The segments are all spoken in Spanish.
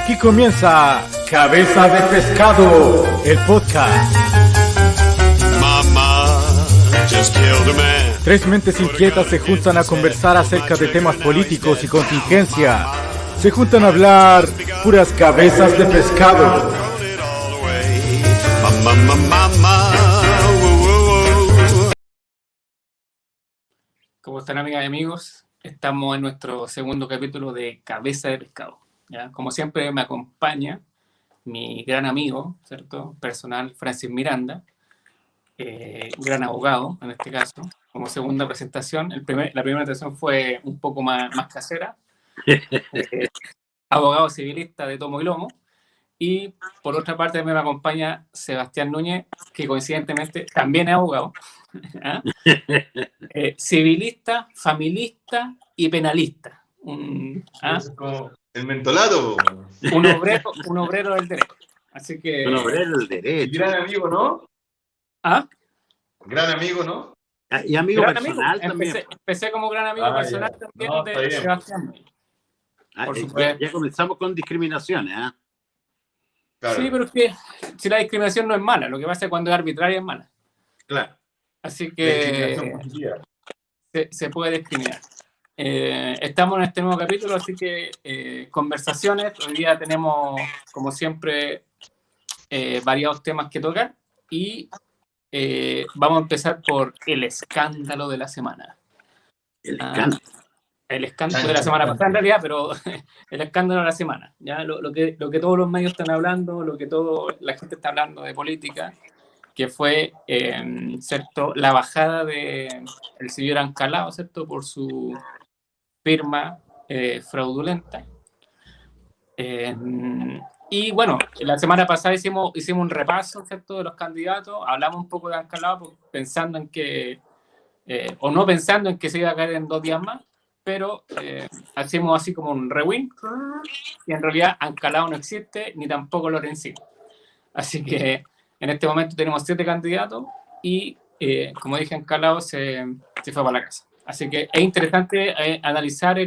Aquí comienza Cabeza de Pescado, el podcast. Tres mentes inquietas se juntan a conversar acerca de temas políticos y contingencia. Se juntan a hablar puras cabezas de pescado. ¿Cómo están, amigas y amigos? Estamos en nuestro segundo capítulo de Cabeza de Pescado, ¿ya? Como siempre me acompaña mi gran amigo, ¿cierto? Personal, Francis Miranda, gran abogado en este caso. Como segunda presentación, la primera presentación fue un poco más casera, abogado civilista de tomo y lomo. Y por otra parte me acompaña Sebastián Núñez, que coincidentemente también es abogado, civilista, familista y penalista. Es como el mentolato. Un obrero del derecho. Así que... Un obrero del derecho. Y gran amigo, ¿no? ¿Ah? Gran amigo, ¿no? Y amigo gran personal amigo. también. Empecé como gran amigo personal ya. también No, de Sebastián Núñez. Por supuesto. Ya comenzamos con discriminaciones, ¿eh? Claro. Sí, pero es que si la discriminación no es mala, lo que pasa es que cuando es arbitraria es mala. Claro. Así La que discriminación positiva. se puede discriminar. Estamos en este nuevo capítulo, así que conversaciones. Hoy día tenemos, como siempre, variados temas que tocar y vamos a empezar por el escándalo de la semana. El escándalo de la semana pasada, en realidad, pero el escándalo de la semana. ¿Ya? Lo que todos los medios están hablando, lo que toda la gente está hablando de política, que fue, ¿cierto?, la bajada del señor Ancalao, ¿cierto?, por su firma fraudulenta. Y bueno, la semana pasada hicimos un repaso, ¿cierto?, de los candidatos, hablamos un poco de Ancalao pensando en que, o no pensando en que se iba a caer en 2 días más, pero hacemos así como un rewind, y en realidad Ancalao no existe, ni tampoco Lorenzini. Así que en este momento tenemos 7 candidatos y, como dije, Ancalao se fue para la casa. Así que es interesante analizar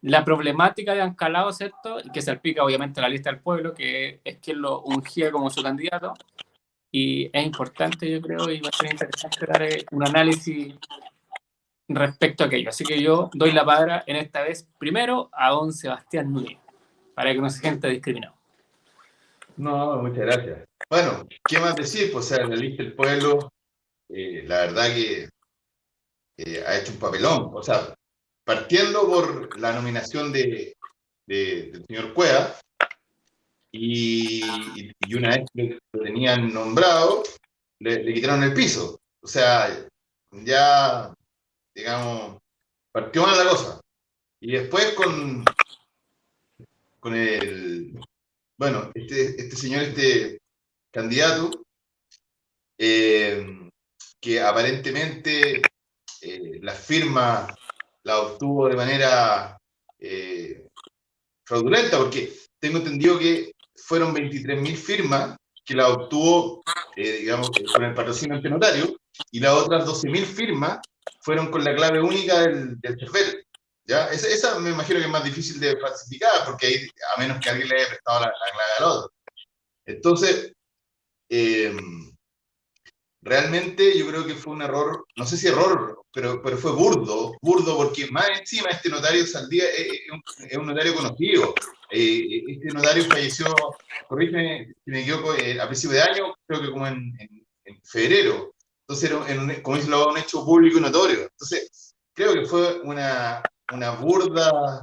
la problemática de Ancalao, ¿cierto? Y que salpica obviamente la lista del pueblo, que es quien lo ungía como su candidato. Y es importante, yo creo, y va a ser interesante dar un análisis respecto a aquello. Así que yo doy la palabra en esta vez primero a don Sebastián Núñez, para que no se sienta discriminado. No, muchas gracias. Bueno, ¿qué más decir? Pues, o sea, la lista del pueblo, la verdad que ha hecho un papelón. O sea, partiendo por la nominación del señor Cueva, y una vez que lo tenían nombrado, le quitaron el piso. O sea, ya, digamos, partió mal la cosa. Y después con el... Bueno, este señor, este candidato, que aparentemente la firma la obtuvo de manera fraudulenta, porque tengo entendido que fueron 23.000 firmas que la obtuvo, digamos, con el patrocinio ante notario, y las otras 12.000 firmas fueron con la clave única del CERVEL. ¿Ya? Esa me imagino que es más difícil de falsificar, porque ahí, a menos que alguien le haya prestado la clave al otro. Entonces, realmente yo creo que fue un error, no sé si error, pero fue burdo, porque más encima este notario Saldía es un notario conocido. Este notario falleció, corrígeme si me equivoco, a principios de año, creo que como en febrero. Entonces, como dice, un hecho público y notorio. Entonces, creo que fue una burda,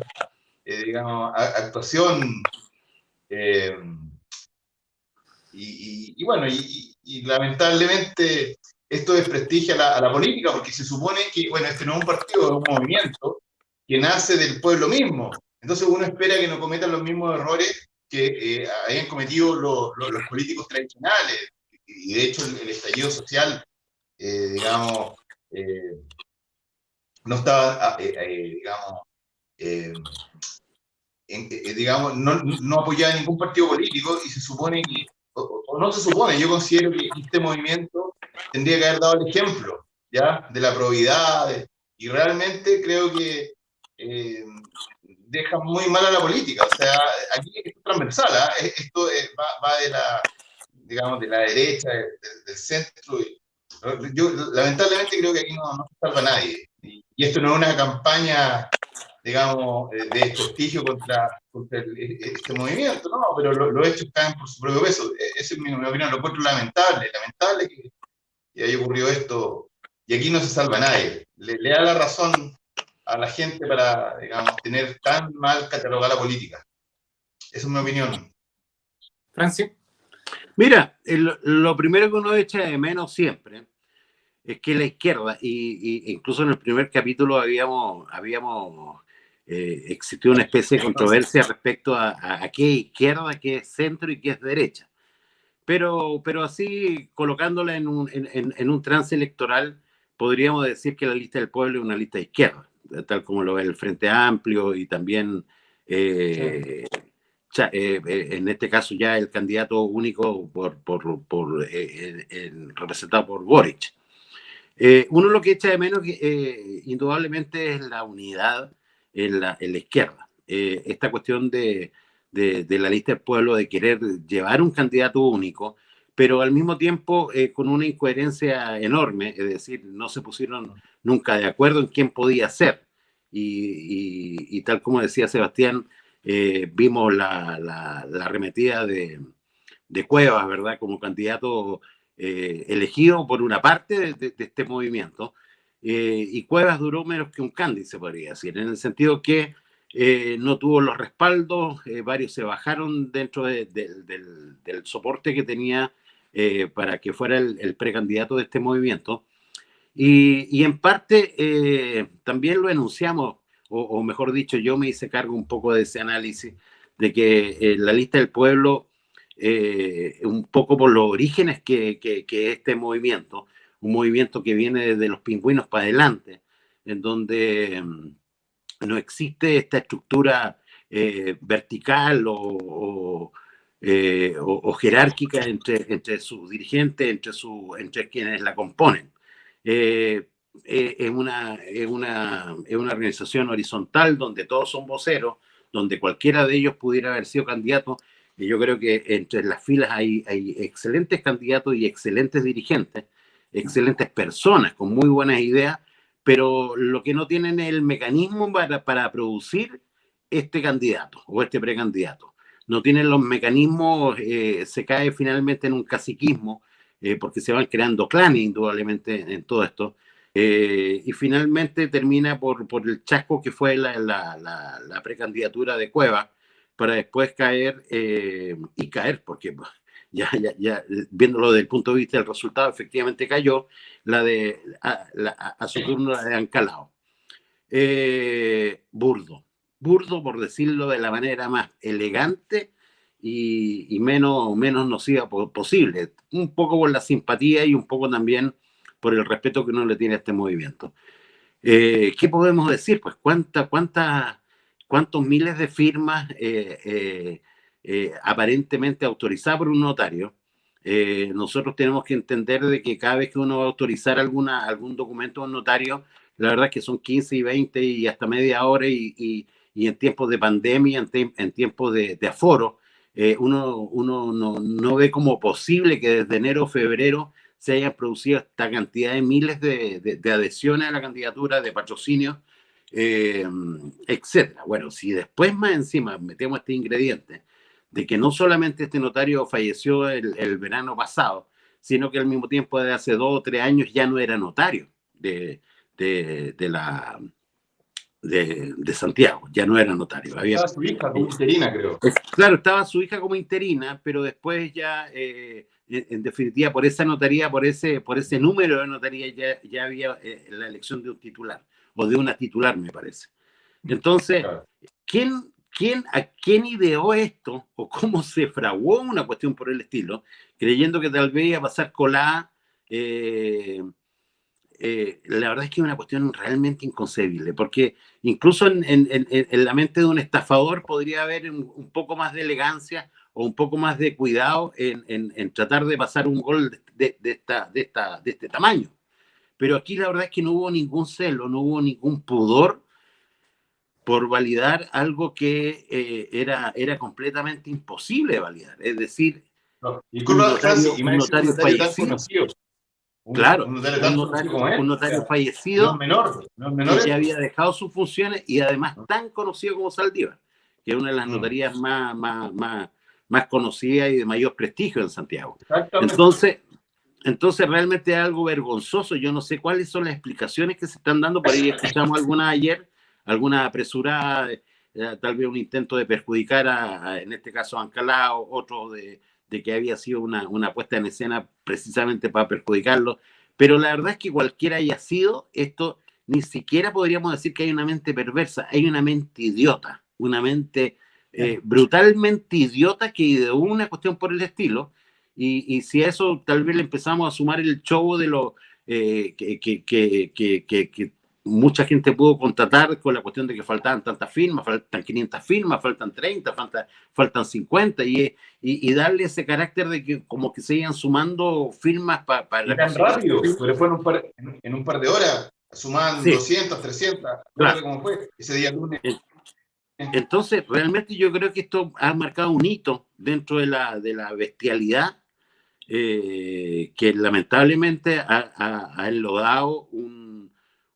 digamos, actuación. Y bueno, y lamentablemente esto desprestigia a la política, porque se supone que, bueno, este no es un partido, es un movimiento que nace del pueblo mismo. Entonces uno espera que no cometan los mismos errores que hayan cometido los políticos tradicionales. Y de hecho el estallido social, digamos, no estaba, digamos, no apoyaba a ningún partido político, y se supone que, o no se supone, yo considero que este movimiento tendría que haber dado el ejemplo, ¿ya?, de la probidad, y realmente creo que deja muy mal a la política. O sea, aquí es transversal, ¿ah? Esto va de la, digamos, de la derecha, del centro. Yo lamentablemente creo que aquí no se salva nadie. Y esto no es una campaña, digamos, de desprestigio contra este movimiento, ¿no? Pero los hechos caen por su propio peso. Esa es mi opinión, lo encuentro lamentable que haya ocurrido esto. Y aquí no se salva nadie. Le da la razón a la gente para, digamos, tener tan mal catalogada la política. Esa es mi opinión. Francis. Mira, lo primero que uno echa de menos siempre es que la izquierda, y incluso en el primer capítulo existió una especie de controversia respecto a qué es izquierda, qué es centro y qué es derecha. Pero así, colocándola en un trance electoral, podríamos decir que la lista del pueblo es una lista de izquierda, tal como lo ve el Frente Amplio y también, en este caso, ya el candidato único representado por Boric. Uno lo que echa de menos, indudablemente, es la unidad en la izquierda. Esta cuestión de la lista del pueblo, de querer llevar un candidato único, pero al mismo tiempo con una incoherencia enorme, es decir, no se pusieron nunca de acuerdo en quién podía ser. Y tal como decía Sebastián, vimos la arremetida de Cuevas, ¿verdad?, como candidato elegido por una parte de este movimiento, y Cuevas duró menos que un Candy, se podría decir, en el sentido que no tuvo los respaldos, varios se bajaron dentro del soporte que tenía para que fuera el precandidato de este movimiento, y en parte también lo enunciamos, o mejor dicho, yo me hice cargo un poco de ese análisis, de que la lista del pueblo, un poco por los orígenes que este movimiento, un movimiento que viene desde los pingüinos para adelante, en donde no existe esta estructura vertical o jerárquica entre sus dirigentes, entre quienes la componen. Es una organización horizontal donde todos son voceros, donde cualquiera de ellos pudiera haber sido candidato. Y yo creo que entre las filas hay excelentes candidatos y excelentes dirigentes, excelentes personas con muy buenas ideas, pero lo que no tienen es el mecanismo para producir este candidato o este precandidato. No tienen los mecanismos, se cae finalmente en un caciquismo, porque se van creando clanes indudablemente en todo esto, y finalmente termina por el chasco que fue la precandidatura de Cueva, para después caer, porque ya viéndolo desde el punto de vista del resultado, efectivamente cayó a su turno la de Ancalao. Burdo, por decirlo de la manera más elegante y menos nociva posible, un poco por la simpatía y un poco también por el respeto que uno le tiene a este movimiento. ¿Qué podemos decir? Pues cuántos miles de firmas aparentemente autorizadas por un notario. Nosotros tenemos que entender de que cada vez que uno va a autorizar algún documento a un notario, la verdad es que son 15 y 20 y hasta media hora, y en tiempos de pandemia, en tiempos de aforo, uno no ve como posible que desde enero o febrero se hayan producido esta cantidad de miles de adhesiones a la candidatura, de patrocinios, etcétera. Bueno, si después más encima metemos este ingrediente de que no solamente este notario falleció el verano pasado, sino que al mismo tiempo de hace 2 o 3 años ya no era notario de Santiago, ya no era notario. Estaba su hija como interina, creo. Claro, estaba su hija como interina, pero después ya, en definitiva, por esa notaría, por ese número de notaría, ya había la elección de un titular, o de una titular, me parece. Entonces, Claro. ¿a quién ideó esto, o cómo se fraguó una cuestión por el estilo, creyendo que tal vez iba a pasar colada? La verdad es que es una cuestión realmente inconcebible, porque incluso en la mente de un estafador podría haber un poco más de elegancia o un poco más de cuidado en tratar de pasar un gol de este tamaño. Pero aquí la verdad es que no hubo ningún celo, no hubo ningún pudor por validar algo que era completamente imposible de validar. Es decir, No, y un notario tan fallecido. conocido. Claro, Un notario tan conocido como él. un notario O sea, fallecido no es menor, no es menor. que ya había dejado sus funciones y además tan conocido como Saldívar, que es una de las notarías más conocidas y de mayor prestigio en Santiago. Entonces realmente es algo vergonzoso. Yo no sé cuáles son las explicaciones que se están dando. Por ahí escuchamos alguna ayer, alguna apresurada, tal vez un intento de perjudicar en este caso a Ancalao, otro de que había sido una puesta en escena precisamente para perjudicarlo. Pero la verdad es que cualquiera haya sido, esto ni siquiera podríamos decir que hay una mente perversa, hay una mente idiota, una mente brutalmente idiota que ideó una cuestión por el estilo. Y si a eso tal vez le empezamos a sumar el show de lo que mucha gente pudo contratar con la cuestión de que faltaban tantas firmas, faltan 500 firmas, faltan 30, faltan 50, y darle ese carácter de que como que se iban sumando firmas para la tan rápido, pero fue en un par de horas, sumaban sí. 200, 300, claro. Cómo fue ese día lunes. Entonces, realmente yo creo que esto ha marcado un hito dentro de la bestialidad que lamentablemente ha enlodado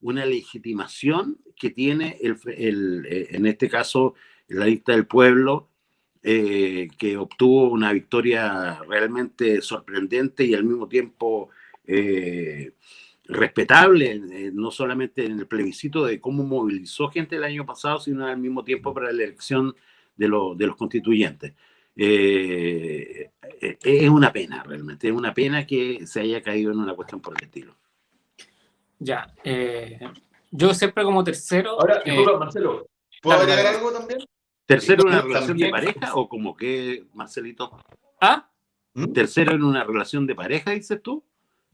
una legitimación que tiene en este caso la lista del pueblo, que obtuvo una victoria realmente sorprendente y al mismo tiempo respetable, no solamente en el plebiscito de cómo movilizó gente el año pasado, sino al mismo tiempo para la elección de los constituyentes. Es una pena, realmente, es una pena que se haya caído en una cuestión por el estilo. Ya, yo siempre como tercero... Ahora, disculpa, Marcelo, ¿puedo agregar algo también? ¿Tercero en una relación de pareja o como qué, Marcelito? ¿Ah? ¿Tercero en una relación de pareja, dices tú?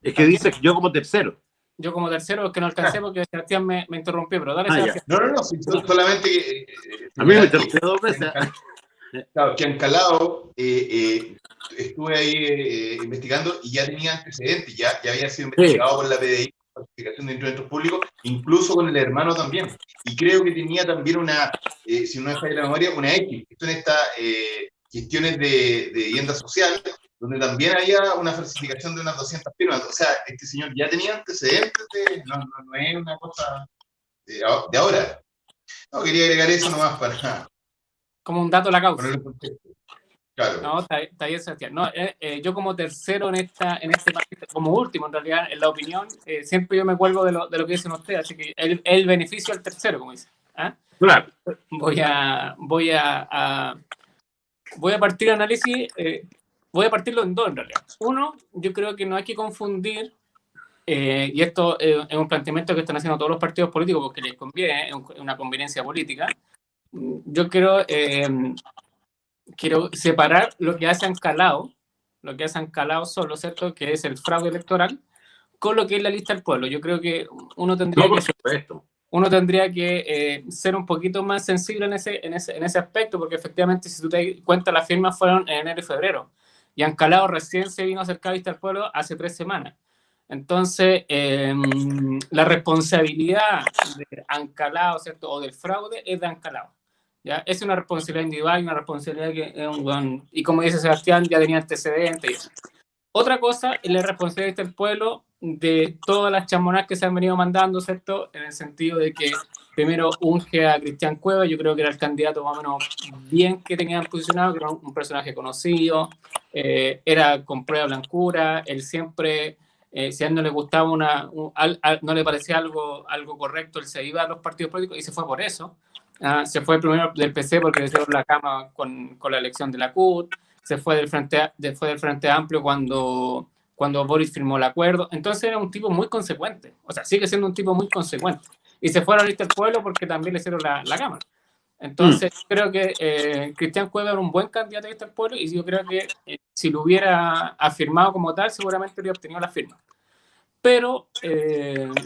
Es que dices yo como tercero. Yo como tercero, es que no alcancé porque Sebastián me interrumpió, pero dale, Sebastián. No, solamente que... a mí me interrumpió 2 veces. Claro, que Ancalao estuve ahí investigando y ya tenía antecedentes, ya había sido investigado por la PDI, falsificación de instrumentos públicos, incluso con el hermano también. Y creo que tenía también una, si no me falla la memoria, una X, esto en estas gestiones de vivienda social, donde también había una falsificación de unas 200 firmas. O sea, este señor ya tenía antecedentes, no es una cosa de ahora. No, quería agregar eso nomás para... Como un dato a la causa. Claro. No, está bien, Sebastián. No, yo como tercero en este partido, como último en realidad, en la opinión, siempre yo me cuelgo de lo que dicen ustedes, así que el beneficio al tercero, como dicen. ¿Ah? Claro. Voy a partir el análisis, voy a partirlo en dos en realidad. Uno, yo creo que no hay que confundir, y esto es un planteamiento que están haciendo todos los partidos políticos porque les conviene, es una conveniencia política. Yo quiero separar lo que hace Ancalao solo, ¿cierto? Que es el fraude electoral, con lo que es la lista del pueblo. Yo creo que uno tendría que ser un poquito más sensible en ese aspecto, porque efectivamente, si tú te das cuenta, las firmas fueron en enero y febrero, y Ancalao recién se vino a acercar a lista del pueblo hace 3 semanas. Entonces, la responsabilidad de Ancalao, ¿cierto? O del fraude es de Ancalao. ¿Ya? Es una responsabilidad individual y una responsabilidad que y como dice Sebastián, ya tenía antecedentes. Otra cosa es la responsabilidad del pueblo de todas las chamonas que se han venido mandando, ¿cierto? En el sentido de que primero unge a Cristian Cueva, yo creo que era el candidato más o menos bien que tenían posicionado, que era un personaje conocido, era con prueba blancura, él siempre, si a él no le gustaba no le parecía algo correcto, él se iba a los partidos políticos y se fue por eso. Se fue primero del PC porque le hicieron la cama con la elección de la CUT, se fue del Frente Amplio cuando Boris firmó el acuerdo. Entonces era un tipo muy consecuente, o sea, sigue siendo un tipo muy consecuente. Y se fue a la lista del pueblo porque también le hicieron la cama. Entonces creo que Cristian Cueva era un buen candidato a la lista del pueblo y yo creo que si lo hubiera afirmado como tal, seguramente habría obtenido la firma. Pero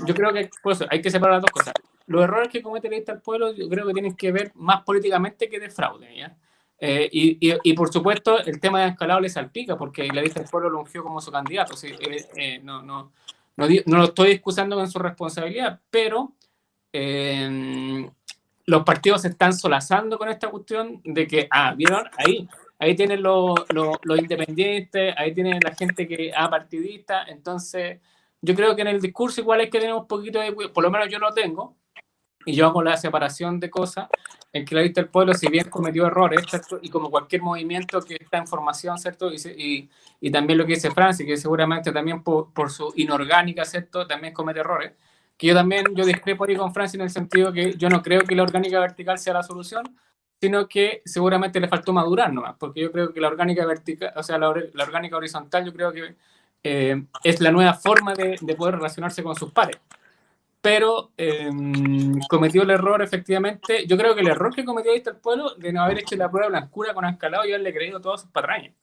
yo creo que por eso hay que separar las dos cosas. Los errores que comete la lista del pueblo yo creo que tienen que ver más políticamente que de fraude, ¿ya? Y por supuesto el tema de Ancalao le salpica porque la lista del pueblo lo ungió como su candidato. ¿Sí? No lo estoy excusando con su responsabilidad, pero los partidos se están solazando con esta cuestión de que, ¿vieron? Ahí tienen los independientes, ahí tienen la gente que partidista. Entonces, yo creo que en el discurso igual hay que tener un poquito de, por lo menos yo lo tengo, y yo hago la separación de cosas, en que la lista del pueblo, si bien cometió errores, ¿cierto? Y como cualquier movimiento que está en formación, ¿cierto? Y también lo que dice Francis, que seguramente también por su inorgánica, ¿cierto? También comete errores. Que yo discrepo ahí con Francis en el sentido que yo no creo que la orgánica vertical sea la solución, sino que seguramente le faltó madurar nomás, porque yo creo que la orgánica vertical, o sea, la orgánica horizontal, yo creo que es la nueva forma de poder relacionarse con sus pares. Pero cometió el error, efectivamente. Yo creo que el error que cometió Lista del Pueblo de no haber hecho la prueba de blancura con Ancalado y haberle creído todas sus patrañas.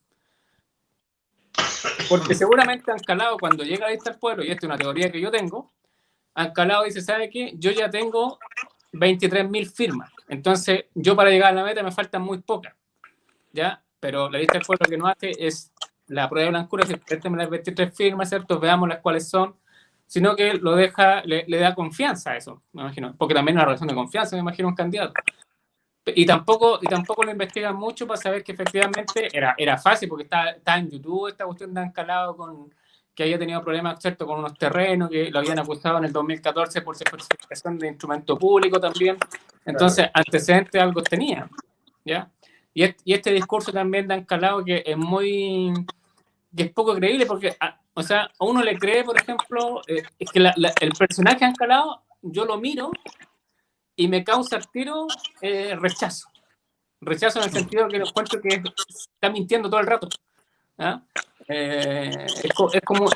Porque seguramente Ancalado, cuando llega a Lista del Pueblo, y esta es una teoría que yo tengo, Ancalado dice, ¿sabe qué? Yo ya tengo 23.000 firmas. Entonces, yo para llegar a la meta me faltan muy pocas. ¿Ya? Pero la Lista del Pueblo lo que no hace es la prueba de blancura, si présteme las 23 firmas, ¿cierto? Veamos las cuáles son, sino que lo deja, le da confianza a eso, me imagino, porque también es una relación de confianza, me imagino, un candidato. Y tampoco lo investigan mucho para saber que efectivamente era fácil, porque está en YouTube esta cuestión de Ancalado que había tenido problemas, ¿cierto?, con unos terrenos, que lo habían acusado en el 2014 por falsificación de instrumento público también. Entonces, antecedentes algo tenía, ¿ya? Y este discurso también de Ancalado que es poco creíble, porque, o sea, a uno le cree, por ejemplo, es que el personaje Ancalado, yo lo miro y me causa al tiro rechazo. Rechazo en el sentido que encuentro que está mintiendo todo el rato. ¿Ah? Es como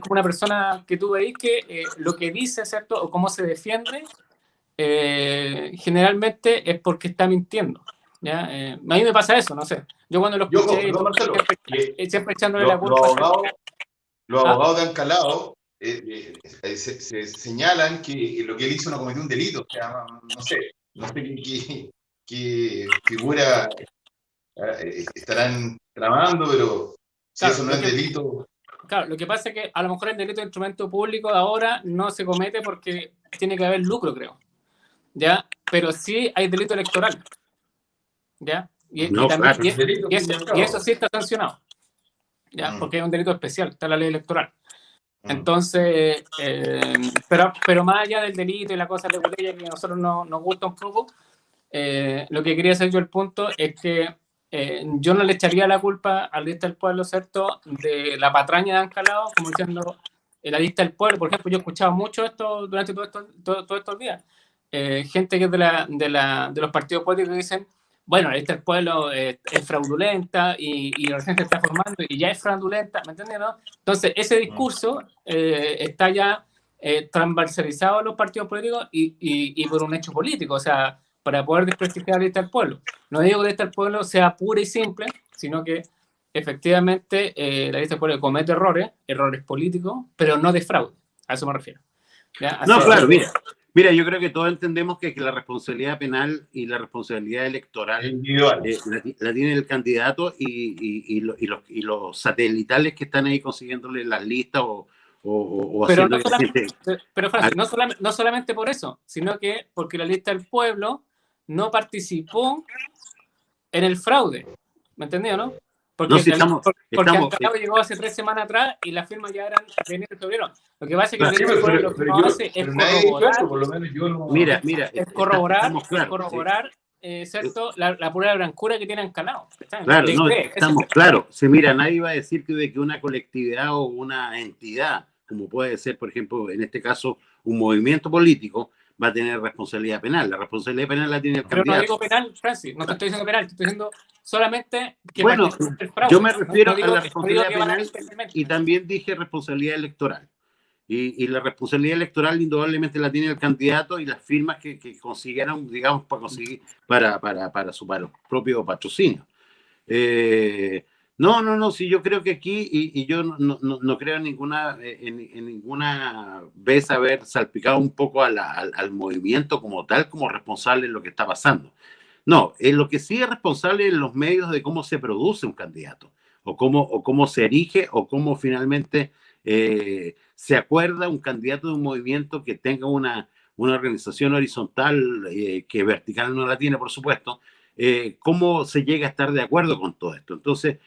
una persona que tú veis que lo que dice, ¿cierto? O cómo se defiende, generalmente es porque está mintiendo. ¿Ya? A mí me pasa eso, no sé. Yo cuando lo escuché, siempre echándole la culpa. Los abogados de Ancalado se señalan que lo que él hizo no cometió un delito. O sea, no sé qué figura estarán tramando, pero si eso no es delito. Claro, lo que pasa es que a lo mejor el delito de instrumento público ahora no se comete porque tiene que haber lucro, creo. ¿Ya? Pero sí hay delito electoral. ¿Ya? Y eso sí está sancionado. ¿Ya? Porque es un delito especial, está la ley electoral. Entonces, pero más allá del delito y la cosa de botella que a nosotros nos gusta un poco, lo que quería hacer yo el punto es que yo no le echaría la culpa a la Lista del Pueblo, ¿cierto?, de la patraña de Ancalado, como diciendo la Lista del Pueblo. Por ejemplo, yo he escuchado mucho esto durante todos estos días. Gente que es de los partidos políticos que dicen, bueno, la Lista del Pueblo es fraudulenta y la gente se está formando y ya es fraudulenta, ¿me entiendes, no? Entonces, ese discurso está ya transversalizado en los partidos políticos y por un hecho político, o sea, para poder desprestigiar la Lista del Pueblo. No digo que la Lista del Pueblo sea pura y simple, sino que efectivamente la Lista del Pueblo comete errores políticos, pero no de fraude, a eso me refiero. ¿Ya? No, claro, mira, yo creo que todos entendemos que la responsabilidad penal y la responsabilidad electoral la tiene el candidato y los satelitales que están ahí consiguiéndole las listas o pero haciendo pero Francis, no solamente por eso, sino que porque la Lista del Pueblo no participó en el fraude, ¿me entendió, no? Porque Ancalado llegó hace 3 semanas atrás y las firmas ya eran de enero y febrero. Lo que pasa es que lo que no hace es corroborar, por lo menos yo no... Mira, es corroborar ¿cierto? La prueba de blancura que tiene Ancalado. Claro, no, estamos claros. Sí, mira, nadie va a decir que una colectividad o una entidad, como puede ser, por ejemplo, en este caso, un movimiento político, va a tener responsabilidad penal. La responsabilidad penal la tiene el candidato. Pero no digo penal, Francis, no te estoy diciendo penal, te estoy diciendo solamente que bueno, el fraude. Yo me refiero a la responsabilidad penal y también dije responsabilidad electoral. Y la responsabilidad electoral indudablemente la tiene el candidato y las firmas que consiguieron, digamos, para su propio patrocinio. No, sí, yo creo que aquí, y yo no creo en ninguna vez haber salpicado un poco al movimiento como tal, como responsable de lo que está pasando. No, lo que sí es responsable en los medios de cómo se produce un candidato, o cómo se erige, o cómo finalmente se acuerda un candidato de un movimiento que tenga una organización horizontal que vertical no la tiene, por supuesto, ¿cómo se llega a estar de acuerdo con todo esto? Entonces,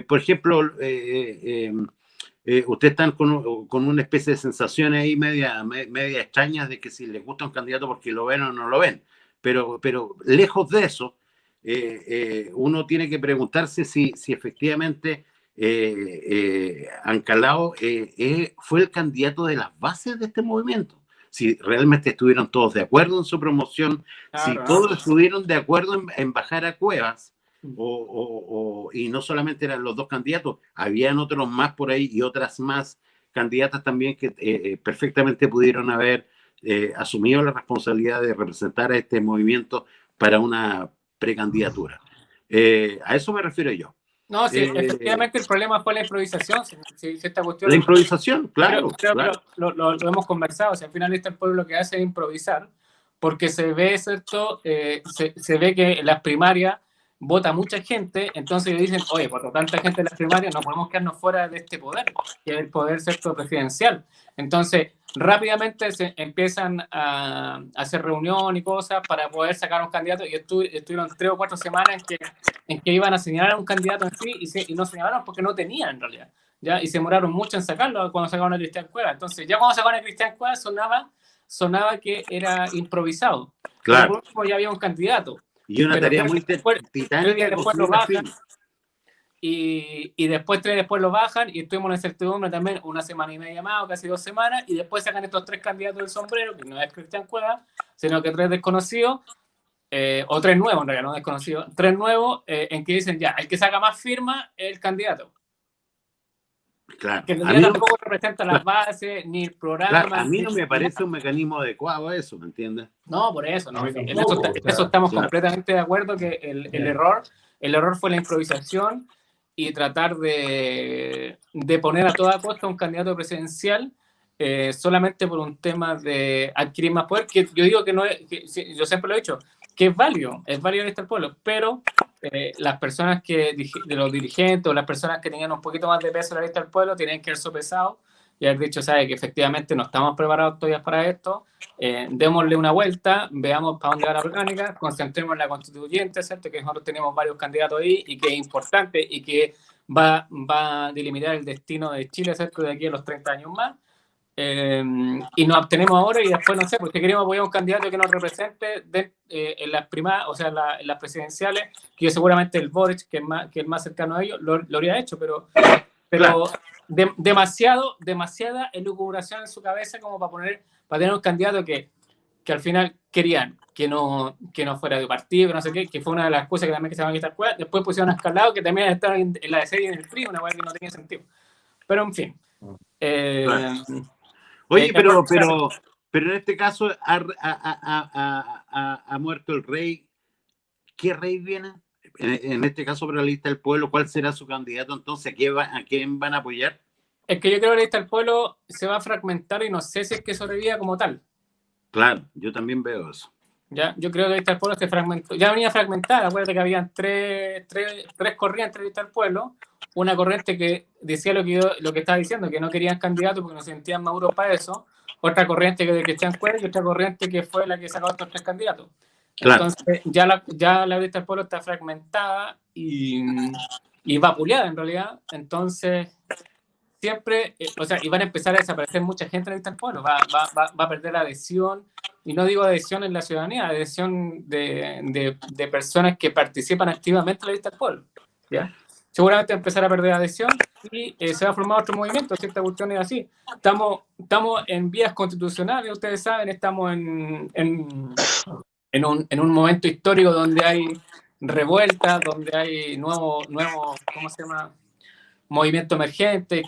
por ejemplo, ustedes están con una especie de sensaciones ahí media extrañas de que si les gusta un candidato porque lo ven o no lo ven. Pero lejos de eso, uno tiene que preguntarse si efectivamente Ancalao fue el candidato de las bases de este movimiento. Si realmente estuvieron todos de acuerdo en su promoción, si todos estuvieron de acuerdo en bajar a Cuevas, y no solamente eran los dos candidatos, habían otros más por ahí y otras más candidatas también que perfectamente pudieron haber asumido la responsabilidad de representar a este movimiento para una precandidatura. A eso me refiero yo. No, sí, efectivamente el problema fue la improvisación. Si esta cuestión, la improvisación, claro. Creo que lo hemos conversado. O sea, al final el pueblo lo que hace es improvisar, porque se ve, ¿cierto? Se ve que en las primarias vota mucha gente, entonces dicen, oye, por tanta gente en las primarias no podemos quedarnos fuera de este poder, que es el poder, ¿cierto?, presidencial. Entonces, rápidamente se empiezan a hacer reunión y cosas para poder sacar a un candidato, y estuvieron 3 o 4 semanas en que iban a señalar a un candidato en sí, y no señalaron porque no tenían en realidad, ¿ya? Y se demoraron mucho en sacarlo cuando sacaron a Cristian Cueva. Entonces, ya cuando sacaron a Cristian Cueva sonaba que era improvisado. Claro. Pero por último ya había un candidato. Y una tarea muy titánica. Después lo bajan, y después 3 después lo bajan, y estuvimos en incertidumbre también 1 semana y media más, o casi 2 semanas, y después sacan estos 3 candidatos del sombrero, que no es Cristian Cueva, sino que 3 desconocidos, o 3 nuevos en realidad, no desconocidos, 3 nuevos, en que dicen ya, el que saca más firma es el candidato. Claro. Que en realidad tampoco representa las bases ni el programa. Claro, a mí no me parece un mecanismo adecuado a eso, ¿me entiendes? No, por eso, no. En eso estamos completamente de acuerdo, que el error fue la improvisación y tratar de poner a toda costa un candidato presidencial solamente por un tema de adquirir más poder, que yo digo que no es, yo siempre lo he dicho, que es válido este pueblo, pero las personas de los dirigentes o las personas que tenían un poquito más de peso en la lista del pueblo tienen que haber sopesado y haber dicho, sabe que efectivamente no estamos preparados todavía para esto, démosle una vuelta, veamos para dónde va la orgánica, concentremos en la constituyente, ¿cierto? Que nosotros tenemos varios candidatos ahí y que es importante y que va a delimitar el destino de Chile, ¿cierto? De aquí a los 30 años más. Y nos abstenemos ahora y después no sé, porque queremos apoyar a un candidato que nos represente en las primarias, o sea, en las presidenciales, que yo seguramente el Boric, que es más cercano a ellos, lo habría hecho, pero claro. Demasiada elucubración en su cabeza como para tener un candidato que al final querían que no fuera de partido, que no sé qué, que fue una de las cosas que también que se van a quitar cuenta. Después pusieron a Escalado, que también estaba en la de serie en el PRI, una cosa que no tenía sentido. Pero en fin. Oye, pero en este caso ha muerto el rey. ¿Qué rey viene? En este caso, para la lista del pueblo, ¿cuál será su candidato entonces? ¿A quién van a apoyar? Es que yo creo que la lista del pueblo se va a fragmentar y no sé si es que sobreviva como tal. Claro, yo también veo eso. Ya, yo creo que la lista del pueblo se fragmentó. Ya venía fragmentada. Acuérdate que habían tres corrientes de la lista del pueblo. Una corriente que decía lo que estaba diciendo, que no querían candidatos porque no se sentían maduros para eso. Otra corriente que de Cristian Cueva y otra corriente que fue la que sacó a estos 3 candidatos. Claro. Entonces, ya la lista del pueblo está fragmentada y vapuleada en realidad. Entonces, siempre, y van a empezar a desaparecer mucha gente en la lista del pueblo. Va a perder la adhesión. Y no digo adhesión en la ciudadanía, adhesión de personas que participan activamente en la lista del pueblo. ¿Ya? Seguramente empezar a perder adhesión y se va a formar otro movimiento. Cierta cuestión es así. Estamos en vías constitucionales, ustedes saben, estamos en un momento histórico donde hay revueltas, donde hay nuevo ¿cómo se llama? Movimiento emergente,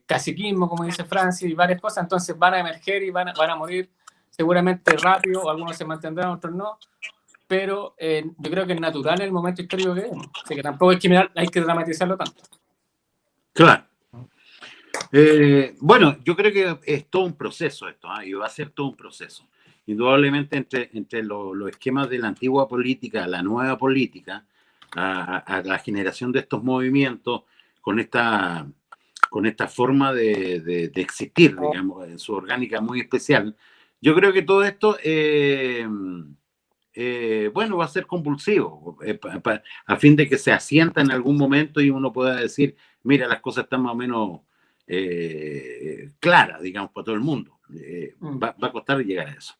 caciquismo, como dice Francis, y varias cosas. Entonces van a emerger y van a morir seguramente rápido, algunos se mantendrán, otros no. Pero yo creo que es natural en el momento histórico que vemos. Así que tampoco hay que dramatizarlo tanto. Claro. Bueno, yo creo que es todo un proceso esto, y va a ser todo un proceso. Indudablemente entre los esquemas de la antigua política, la nueva política, a la generación de estos movimientos, con esta forma de existir, digamos, en su orgánica muy especial, Yo creo que todo esto, bueno, va a ser compulsivo, a fin de que se asienta en algún momento y uno pueda decir, mira, las cosas están más o menos claras, digamos, para todo el mundo. Va a costar llegar a eso.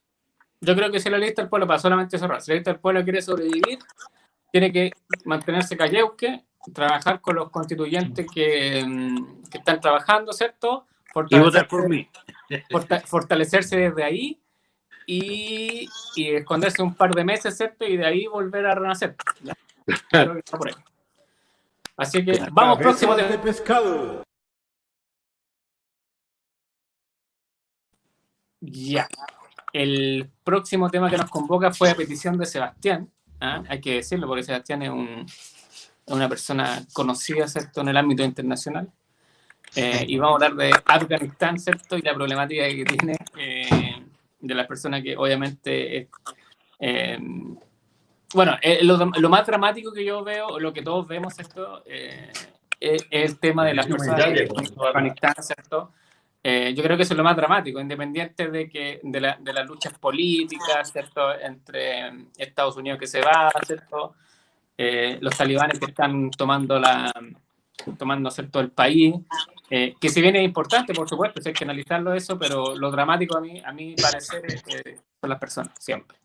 Yo creo que si la lista del pueblo, para solamente cerrar, si la lista del pueblo quiere sobrevivir, tiene que mantenerse calleuque, trabajar con los constituyentes que están trabajando, ¿cierto? Y votar por mí. Fortalecerse desde ahí y esconderse un par de meses, ¿cierto? Y de ahí volver a renacer. ¿Ya? Creo que está por ahí. Así que vamos próximo de pescado. Ya. El próximo tema que nos convoca fue a petición de Sebastián. Hay que decirlo porque Sebastián es una persona conocida, ¿cierto?, en el ámbito internacional. Y vamos a hablar de Afganistán, ¿cierto?, y la problemática que tiene de las personas que obviamente... bueno, lo más dramático que yo veo, lo que todos vemos, ¿cierto?, es el tema de las personas que están en Afganistán, ¿cierto? Yo creo que eso es lo más dramático, independiente de las luchas políticas, ¿cierto?, entre Estados Unidos que se va, ¿cierto?, los talibanes que están tomando, ¿cierto?, el país, que si bien es importante, por supuesto, hay que analizarlo eso, pero lo dramático a mí parecer son las personas, siempre.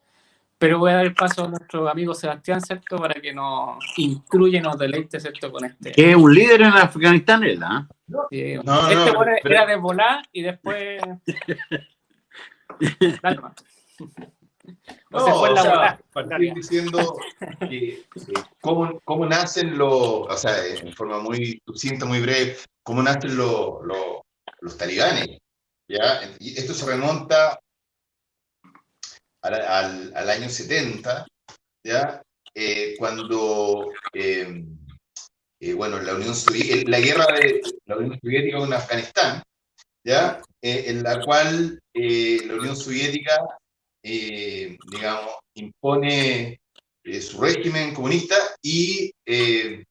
Pero voy a dar el paso a nuestro amigo Sebastián, ¿cierto?, para que nos instruya y nos deleite, ¿cierto?, con este. Que es un líder en Afganistán, él, ¿ah? Sí, era de volar y después... Dale, man. Estoy diciendo que cómo nacen o sea, en forma muy sucinta, muy breve, cómo nacen los talibanes, ¿ya? Y esto se remonta al año 70, ¿ya? Cuando, bueno, la guerra de la Unión Soviética con Afganistán, ¿ya? En la cual la Unión Soviética, digamos, impone su régimen comunista y,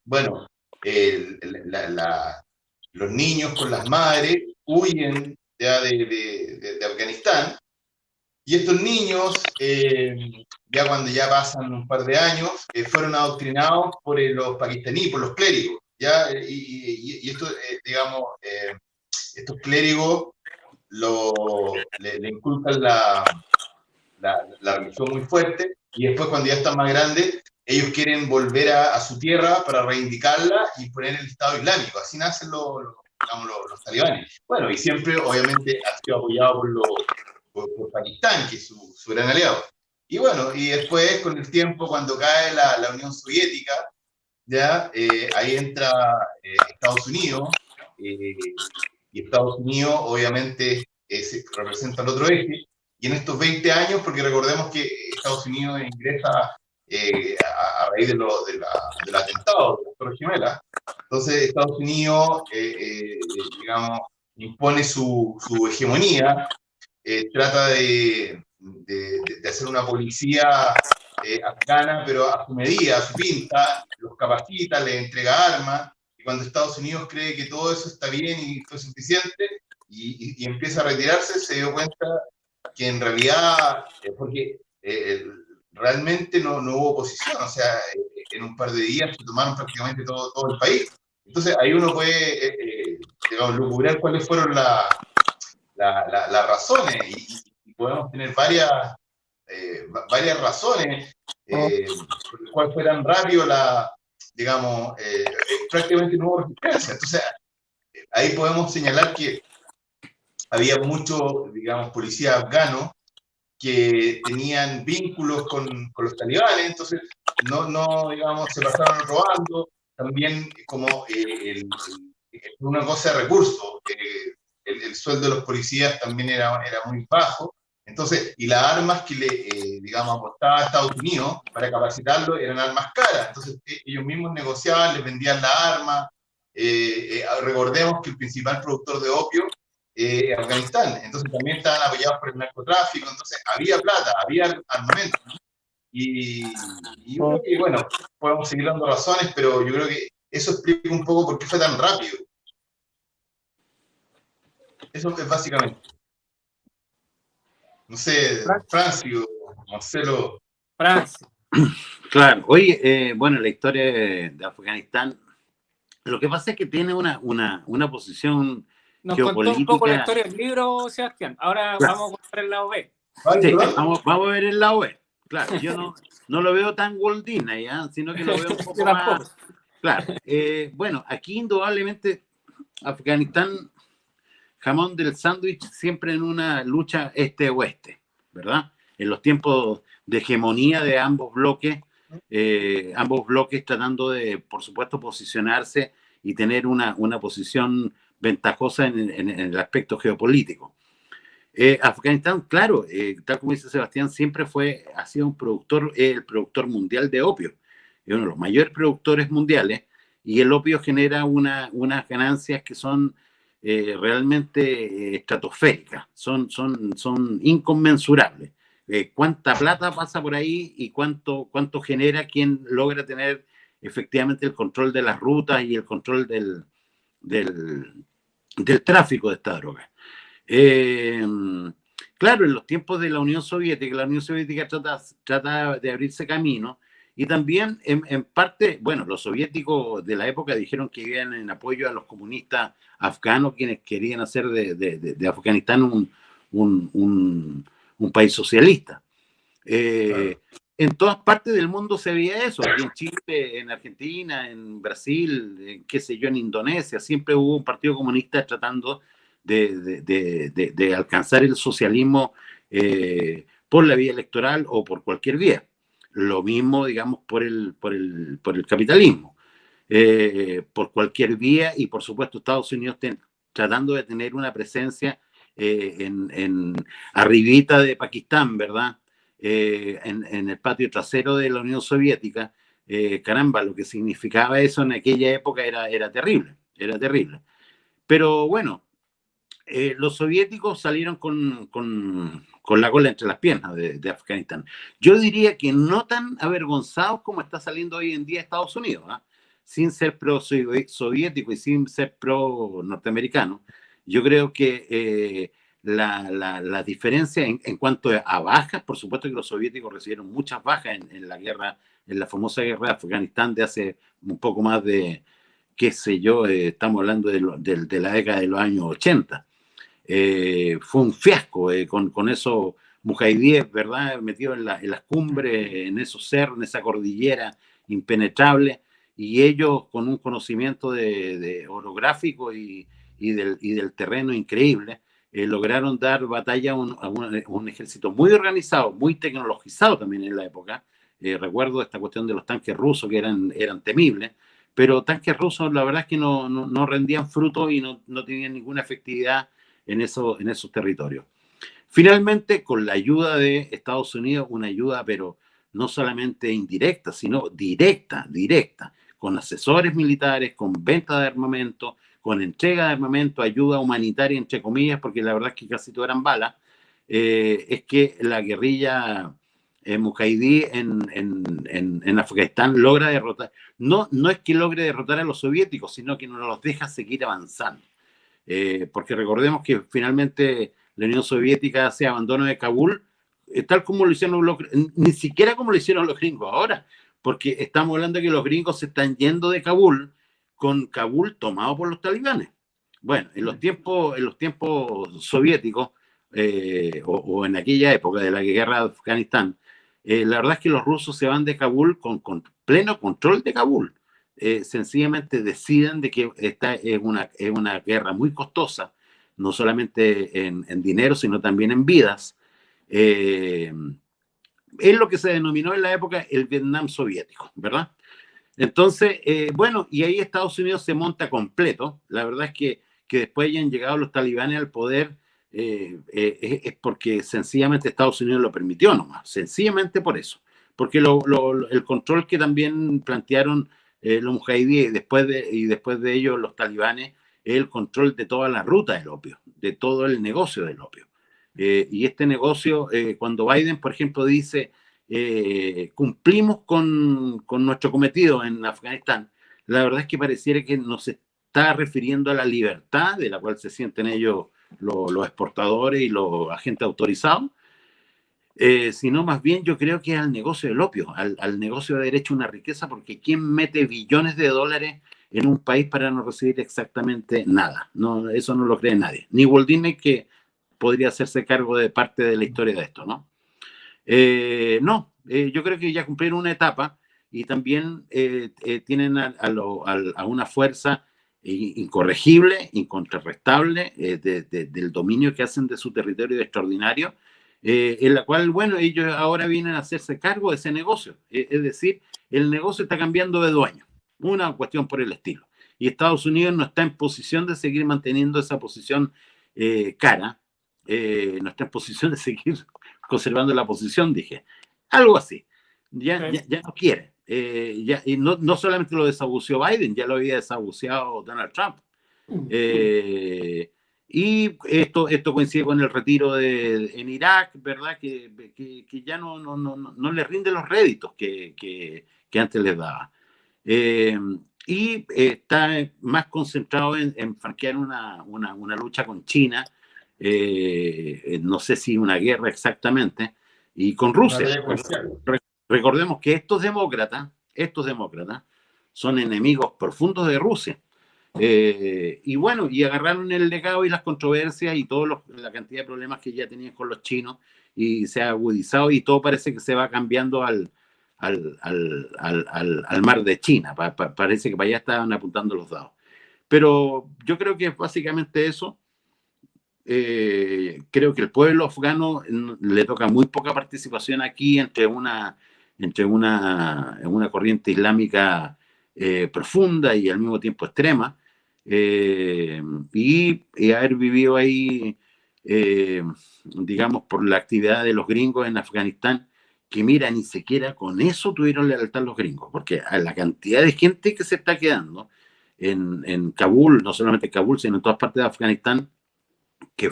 bueno, los niños con las madres huyen ya de Afganistán, y estos niños, ya cuando ya pasan un par de años, fueron adoctrinados por los pakistaníes, por los clérigos, ¿ya? Y esto, digamos, estos clérigos le inculcan la religión muy fuerte, y después cuando ya están más grandes, ellos quieren volver a su tierra para reivindicarla y poner el Estado Islámico. Así nacen los talibanes. Bueno, y siempre, obviamente, ha sido apoyado por Pakistán, que es su gran aliado. Y bueno, y después, con el tiempo, cuando cae la Unión Soviética, ya ahí entra Estados Unidos, y Estados Unidos, obviamente, representa el otro eje. Y en estos 20 años, porque recordemos que Estados Unidos ingresa a raíz del atentado de las Torres Gemelas, entonces Estados Unidos, digamos, impone su hegemonía, trata de hacer una policía afgana, pero a su medida, a su pinta, los capacita, les entrega armas, y cuando Estados Unidos cree que todo eso está bien y es suficiente, y empieza a retirarse, se dio cuenta que en realidad, porque realmente no hubo oposición, o sea, en un par de días se tomaron prácticamente todo el país. Entonces ahí uno puede, digamos, lucubrar cuáles fueron las razones, y podemos tener varias razones por las cuales fue tan rápido digamos, prácticamente no hubo resistencia. Entonces ahí podemos señalar que había muchos, digamos, policías afganos que tenían vínculos con los talibanes, entonces no digamos, se pasaron robando. También como una cosa de recursos, el sueldo de los policías también era muy bajo, entonces, y las armas que digamos, apostaba a Estados Unidos para capacitarlo eran armas caras, entonces ellos mismos negociaban, les vendían las armas. Recordemos que el principal productor de opio Afganistán, entonces también estaban apoyados por el narcotráfico, entonces había plata, había armamento, ¿no? Y bueno, podemos seguir dando razones, pero yo creo que eso explica un poco por qué fue tan rápido. Eso es básicamente. No sé, Francio, Marcelo. Francia. Claro, oye, bueno, la historia de Afganistán, lo que pasa es que tiene una posición Nos contó un poco la geopolítica. historia del libro, Sebastián. Ahora Claro. vamos a contar el lado B. Sí, vamos a ver el lado B. Claro, yo no lo veo tan Walt Disney, sino que lo veo un poco Yo tampoco. más. Claro, bueno, aquí indudablemente Afganistán, jamón del sándwich, siempre en una lucha este-oeste, ¿verdad? En los tiempos de hegemonía de ambos bloques tratando de, por supuesto, posicionarse y tener una posición ventajosa en el aspecto geopolítico. Afganistán, claro, tal como dice Sebastián, siempre ha sido el productor mundial de opio, es uno de los mayores productores mundiales, y el opio genera unas ganancias que son realmente estratosféricas, son inconmensurables. Cuánta plata pasa por ahí y cuánto genera quien logra tener efectivamente el control de las rutas y el control del tráfico de esta droga. Claro, en los tiempos de la Unión Soviética trata de abrirse camino, y también en parte, bueno, los soviéticos de la época dijeron que iban en apoyo a los comunistas afganos, quienes querían hacer de Afganistán un país socialista. Claro. En todas partes del mundo se veía eso, aquí en Chile, en Argentina, en Brasil, qué sé yo, en Indonesia, siempre hubo un partido comunista tratando de alcanzar el socialismo por la vía electoral o por cualquier vía. Lo mismo, digamos, por el capitalismo. Por cualquier vía, y por supuesto Estados Unidos tratando de tener una presencia arribita de Pakistán, ¿verdad? En el patio trasero de la Unión Soviética. Caramba, lo que significaba eso en aquella época era terrible. Pero bueno, los soviéticos salieron con la cola entre las piernas de Afganistán. Yo diría que no tan avergonzados como está saliendo hoy en día Estados Unidos, sin ser pro-soviético y sin ser pro-norteamericano. Yo creo que la diferencia en cuanto a bajas, por supuesto que los soviéticos recibieron muchas bajas en la guerra, en la famosa guerra de Afganistán de hace un poco más de, qué sé yo, estamos hablando de la década de los años 80. Fue un fiasco con esos mujahidíes, ¿verdad? Metidos en las cumbres, en esos cerros, en esa cordillera impenetrable, y ellos con un conocimiento de orográfico y del terreno increíble, lograron dar batalla a un ejército muy organizado, muy tecnologizado también en la época. Recuerdo esta cuestión de los tanques rusos que eran temibles, pero tanques rusos la verdad es que no rendían fruto y no tenían ninguna efectividad en esos territorios. Finalmente, con la ayuda de Estados Unidos, una ayuda pero no solamente indirecta, sino directa, con asesores militares, con venta de armamento, con entrega de armamento, ayuda humanitaria, entre comillas, porque la verdad es que casi todo eran balas, es que la guerrilla mujahidí en Afganistán logra derrotar, no es que logre derrotar a los soviéticos, sino que no los deja seguir avanzando. Porque recordemos que finalmente la Unión Soviética hace abandono de Kabul, tal como lo hicieron ni siquiera como lo hicieron los gringos ahora, porque estamos hablando de que los gringos se están yendo de Kabul, con Kabul tomado por los talibanes. Bueno, en los tiempos soviéticos, o en aquella época de la guerra de Afganistán, la verdad es que los rusos se van de Kabul con pleno control de Kabul. Sencillamente deciden de que esta es una guerra muy costosa, no solamente en dinero, sino también en vidas. Es lo que se denominó en la época el Vietnam soviético, ¿verdad? Entonces, bueno, y ahí Estados Unidos se monta completo. La verdad es que después hayan llegado los talibanes al poder, es porque sencillamente Estados Unidos lo permitió nomás, sencillamente por eso. Porque el control que también plantearon los mujahidíes y después de ellos los talibanes, es el control de toda la ruta del opio, de todo el negocio del opio. Y este negocio, cuando Biden, por ejemplo, dice cumplimos con nuestro cometido en Afganistán, la verdad es que pareciera que nos está refiriendo a la libertad de la cual se sienten ellos los exportadores y los agentes autorizados, sino más bien yo creo que al negocio del opio, al negocio de derecho a una riqueza, porque ¿quién mete billones de dólares en un país para no recibir exactamente nada? No, eso no lo cree nadie. Ni Walt Disney, que podría hacerse cargo de parte de la historia de esto, ¿no? Yo creo que ya cumplieron una etapa y también tienen a una fuerza incorregible, incontrarrestable del dominio que hacen de su territorio extraordinario, en la cual, bueno, ellos ahora vienen a hacerse cargo de ese negocio. Es decir, el negocio está cambiando de dueño, una cuestión por el estilo. Y Estados Unidos no está en posición de seguir manteniendo esa posición cara, no está en posición de seguir conservando la posición, dije. Algo así. Ya no quiere. Y no solamente lo desahució Biden, ya lo había desahuciado Donald Trump. Y esto coincide con el retiro en Irak, ¿verdad? Que ya no le rinde los réditos que antes les daba. Y está más concentrado en franquear una lucha con China, no sé si una guerra exactamente, y con Rusia. Recordemos que estos demócratas son enemigos profundos de Rusia. Y bueno, y agarraron el legado y las controversias y la cantidad de problemas que ya tenían con los chinos, y se ha agudizado y todo parece que se va cambiando al mar de China. Parece que para allá estaban apuntando los dados. Pero yo creo que es básicamente eso. Creo que el pueblo afgano le toca muy poca participación aquí entre una corriente islámica profunda y al mismo tiempo extrema, y haber vivido ahí, digamos, por la actividad de los gringos en Afganistán, que mira, ni siquiera con eso tuvieron lealtad los gringos, porque a la cantidad de gente que se está quedando en Kabul, no solamente en Kabul, sino en todas partes de Afganistán, que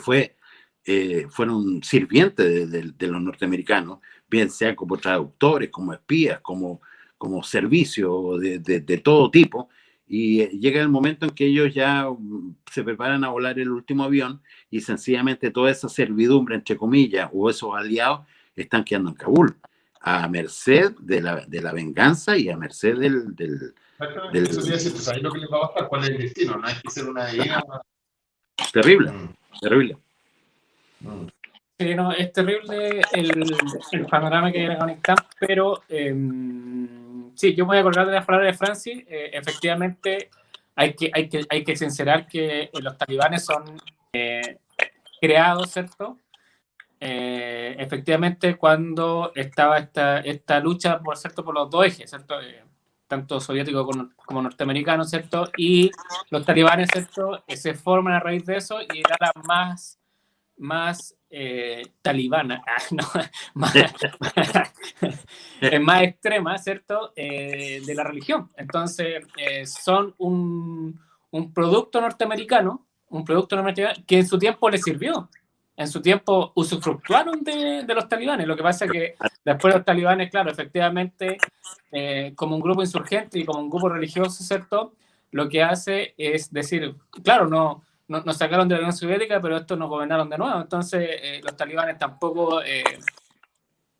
fueron sirvientes de los norteamericanos, bien sea como traductores, como espías, como servicio de todo tipo, y llega el momento en que ellos ya se preparan a volar el último avión y sencillamente toda esa servidumbre, entre comillas, o esos aliados están quedando en Kabul, a merced de la venganza y a merced del Eso quiere decir, ¿sabes lo que les va a pasar? ¿Cuál es el destino? No hay que ser una idea. Terrible. Sí, no, es terrible el panorama que hay en Afganistán, pero sí, yo me voy a acordar de las palabras de Francis. Efectivamente, hay que sincerar que los talibanes son creados, ¿cierto? Efectivamente, cuando estaba esta lucha, por cierto, por los dos ejes, ¿cierto? Tanto soviético como norteamericano, ¿cierto? Y los talibanes, ¿cierto? Se forman a raíz de eso y era la más talibana, más extrema, ¿cierto? De la religión. Entonces, son un producto norteamericano, que en su tiempo les sirvió. En su tiempo usufructuaron de los talibanes. Lo que pasa es que después los talibanes, claro, efectivamente, como un grupo insurgente y como un grupo religioso, ¿cierto? Lo que hace es decir, claro, no sacaron de la Unión Soviética, pero estos nos gobernaron de nuevo. Entonces, los talibanes tampoco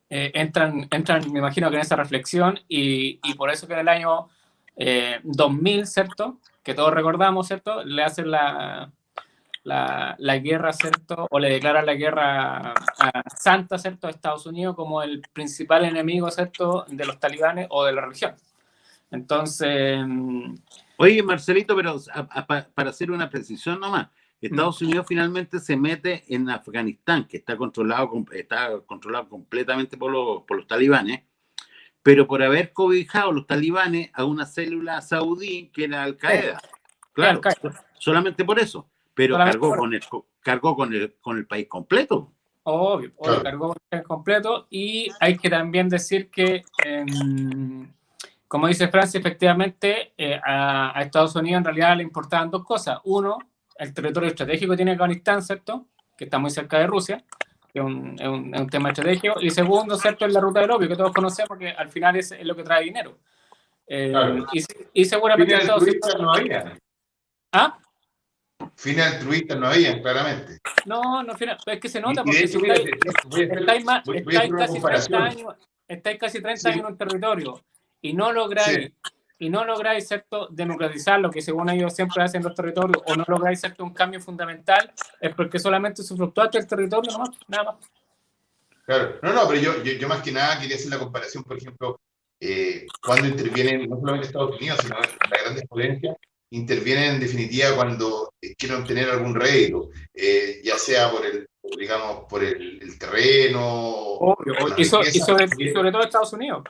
entran, me imagino que en esa reflexión, y por eso que en el año 2000, ¿cierto? Que todos recordamos, ¿cierto? Le hacen la guerra, ¿cierto? O le declaran la guerra santa, ¿cierto? A Estados Unidos como el principal enemigo, ¿cierto? De los talibanes o de la religión. Entonces... Oye, Marcelito, pero para hacer una precisión nomás, Estados Unidos finalmente se mete en Afganistán, que está controlado completamente por los talibanes, pero por haber cobijado los talibanes a una célula saudí que era Al-Qaeda. Claro, solamente por eso. Pero cargó con el país completo. Obvio, cargó con el país completo. Y hay que también decir que, como dice Francia, efectivamente, a Estados Unidos en realidad le importaban dos cosas. Uno, el territorio estratégico que tiene Afganistán, ¿cierto? Que está muy cerca de Rusia, que es un tema estratégico. Y segundo, ¿cierto? Es la ruta del opio, que todos conocemos, que al final es lo que trae dinero. Claro. Y seguramente Estados Unidos... no había. ¿Ah? Fines altruistas no habían, claramente. No, es que se nota Y de porque hecho, si mira, estáis una casi 30 comparación. años, estáis casi 30 Sí, años en un territorio y no sí. lográis, ¿cierto?, democratizar lo que según ellos siempre hacen los territorios, o no lográis, ¿cierto?, un cambio fundamental, es porque solamente se fluctuaste el territorio nomás, nada más. Claro. No, pero yo más que nada quería hacer la comparación, por ejemplo, cuando intervienen no solamente Estados Unidos, sino las grandes potencias, intervienen en definitiva cuando quieren obtener algún rédito, ya sea digamos, por el terreno Obvio, o la y riqueza. sobre todo Estados Unidos.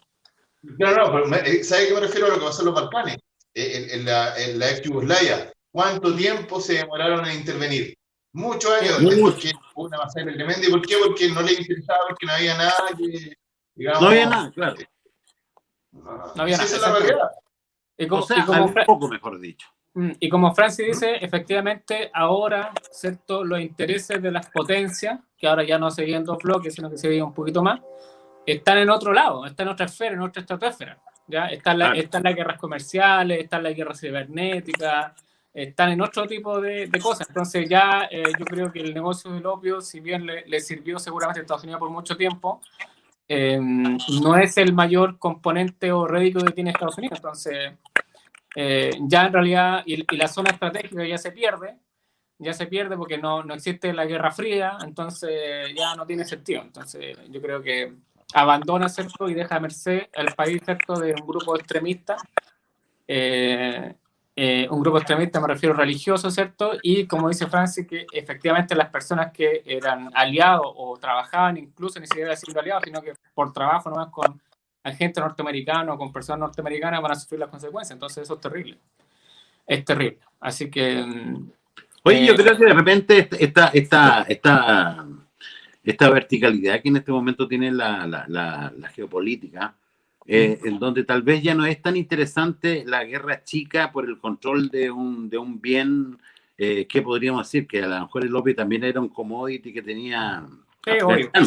No, pero ¿sabe a qué me refiero a lo que pasó en los Balcanes? En la ex Yugoslavia. ¿Cuánto tiempo se demoraron en intervenir? Muchos años, porque hubo una masacre tremenda. ¿Y por qué? Porque no les interesaba, porque no había nada que, digamos... No había nada, claro. No había Esa nada, es la realidad. O sea, había un poco, mejor dicho. Y como Francis dice, efectivamente, ahora, ¿cierto?, los intereses de las potencias, que ahora ya no se viven dos bloques, sino que se viven un poquito más, están en otro lado, están en otra esfera, en otra estratosfera. ¿Ya? Están las guerras comerciales, están las guerras cibernéticas, están en otro tipo de cosas. Entonces ya yo creo que el negocio del opio, si bien le sirvió seguramente a Estados Unidos por mucho tiempo, no es el mayor componente o rédito que tiene Estados Unidos. Entonces ya en realidad, y la zona estratégica ya se pierde porque no existe la Guerra Fría, entonces ya no tiene sentido. Entonces yo creo que abandona, ¿cierto?, y deja a merced al país, ¿cierto?, de un grupo extremista, un grupo extremista me refiero religioso, ¿cierto? Y como dice Francis, que efectivamente las personas que eran aliados o trabajaban incluso ni siquiera siendo aliados, sino que por trabajo nomás con agentes norteamericanos o con personas norteamericanas van a sufrir las consecuencias. Entonces eso es terrible. Es terrible. Así que... Oye, yo creo que de repente esta verticalidad que en este momento tiene la geopolítica, en donde tal vez ya no es tan interesante la guerra chica por el control de un bien, que podríamos decir que a lo mejor el opio también era un commodity que tenía Afganistán.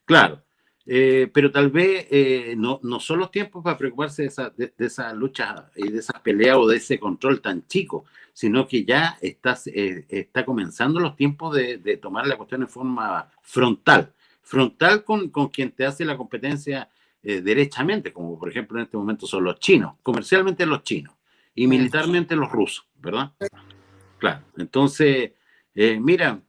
Claro. Pero tal vez no son los tiempos para preocuparse de esa lucha y de esas peleas o de ese control tan chico, sino que ya está comenzando los tiempos de tomar la cuestión en forma frontal con quien te hace la competencia derechamente, como por ejemplo en este momento son los chinos, comercialmente los chinos y militarmente los rusos, ¿verdad? Claro, entonces, mira,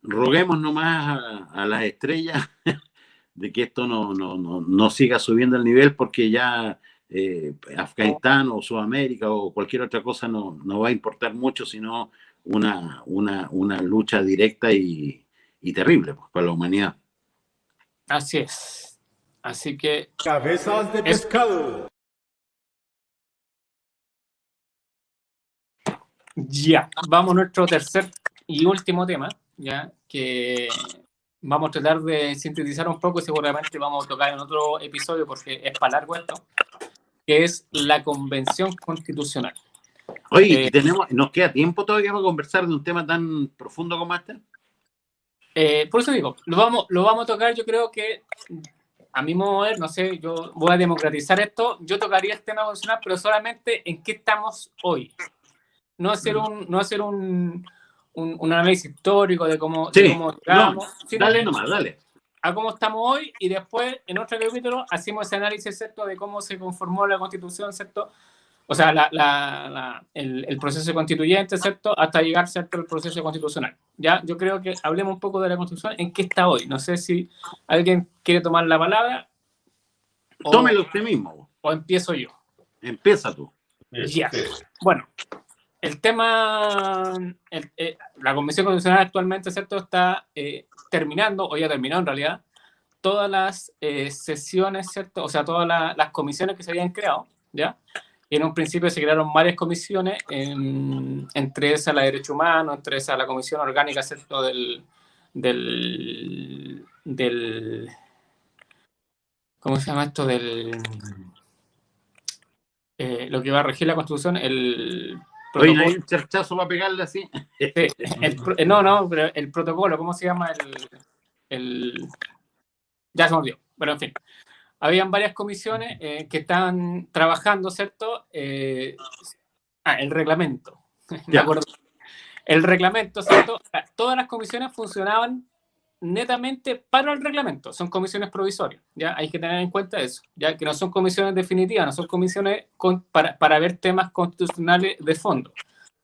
roguemos nomás a las estrellas de que esto no siga subiendo el nivel, porque ya Afganistán o Sudamérica o cualquier otra cosa no va a importar mucho, sino una lucha directa y terrible, pues, para la humanidad. Así es. Así que... Cabezas de pescado. Ya, vamos a nuestro tercer y último tema, ya que vamos a tratar de sintetizar un poco y seguramente vamos a tocar en otro episodio porque es para largo esto, que es la Convención Constitucional. Oye, ¿nos queda tiempo todavía para conversar de un tema tan profundo como este? Por eso digo, lo vamos a tocar. Yo creo que a mi modo de ver, no sé, yo voy a democratizar esto, yo tocaría el tema constitucional, pero solamente en qué estamos hoy. No hacer un análisis histórico de cómo llegamos, sino dale nomás, dale. A cómo estamos hoy, y después en otro capítulo hacemos ese análisis, ¿cierto?, de cómo se conformó la Constitución, ¿cierto? O sea, el proceso constituyente, ¿cierto?, hasta llegar, ¿cierto?, al proceso constitucional. ¿Ya? Yo creo que hablemos un poco de la Constitución, en qué está hoy. No sé si alguien quiere tomar la palabra. Tómelo usted mismo. O empiezo yo. Empieza tú. Ya. Bueno, el tema, la Convención Constitucional actualmente, ¿cierto?, está terminando, o ya terminó en realidad, todas las sesiones, ¿cierto? O sea, todas las comisiones que se habían creado, ¿ya? Y en un principio se crearon varias comisiones, entre esas la de Derechos Humanos, entre esas la Comisión Orgánica, ¿cierto?, ¿cómo se llama esto? Lo que va a regir la Constitución, el protocolo. Oye, ¿no hay un charchazo para pegarle así? Sí, no, pero el protocolo, ¿cómo se llama? Ya se me olvidó. Bueno, en fin. Habían varias comisiones que estaban trabajando, ¿cierto? El reglamento. Me acuerdo. El reglamento, ¿cierto? Todas las comisiones funcionaban netamente para el reglamento, son comisiones provisorias, ¿ya? Hay que tener en cuenta eso, ya que no son comisiones definitivas, no son comisiones para ver temas constitucionales de fondo,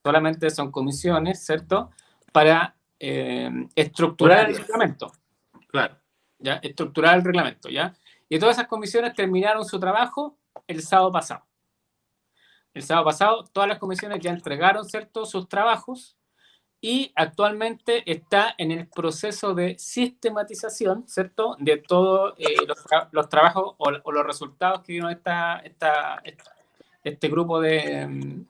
solamente son comisiones, ¿cierto? Para estructurar el reglamento. Claro. ¿Ya? Estructurar el reglamento, ¿ya? Y todas esas comisiones terminaron su trabajo el sábado pasado. El sábado pasado todas las comisiones ya entregaron, ¿cierto?, sus trabajos, y actualmente está en el proceso de sistematización, ¿cierto?, de todos los trabajos o los resultados que dieron este grupo de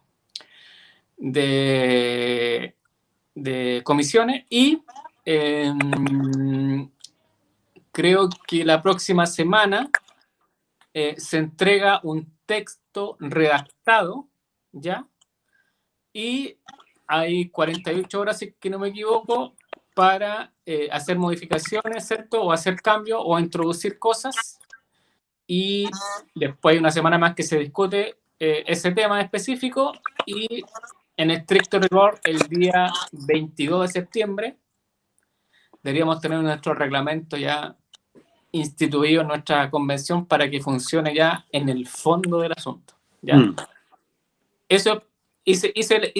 comisiones, y creo que la próxima semana se entrega un texto redactado, ¿ya? Y hay 48 horas, si que no me equivoco, para hacer modificaciones, ¿cierto? O hacer cambios o introducir cosas. Y después hay una semana más que se discute ese tema específico, y en estricto rigor el día 22 de septiembre deberíamos tener nuestro reglamento ya instituido en nuestra convención para que funcione ya en el fondo del asunto, ¿ya? Eso, hice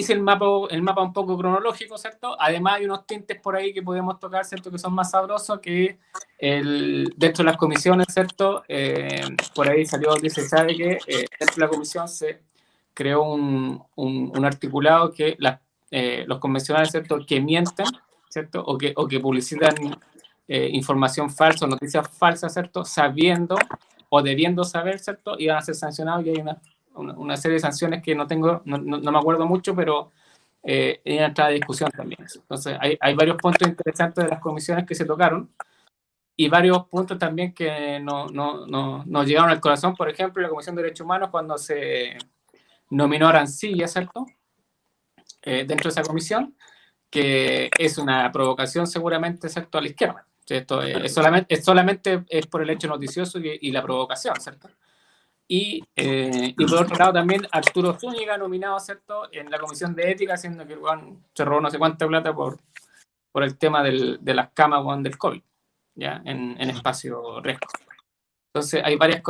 el mapa un poco cronológico, ¿cierto? Además hay unos tintes por ahí que podemos tocar, ¿cierto?, que son más sabrosos, que dentro de las comisiones, ¿cierto? Por ahí salió que se sabe que dentro de la comisión se creó un articulado que los convencionales, ¿cierto?, que mienten, ¿cierto?, o que publicitan información falsa o noticias falsas, ¿cierto?, sabiendo o debiendo saber, ¿cierto?, iban a ser sancionados, y hay una serie de sanciones que no me acuerdo mucho, pero entra a discusión también. Entonces, hay varios puntos interesantes de las comisiones que se tocaron, y varios puntos también que nos llegaron al corazón. Por ejemplo, la Comisión de Derechos Humanos, cuando se nominó a Arancilla, ¿cierto?, dentro de esa comisión, que es una provocación seguramente, ¿cierto?, a la izquierda. Esto solamente es por el hecho noticioso y la provocación, ¿cierto? Y por otro lado también Arturo Zúñiga, nominado, ¿cierto?, en la Comisión de Ética, siendo que se robó no sé cuánta plata por el tema de las camas del COVID, ¿ya? En espacio riesgo. Entonces hay varios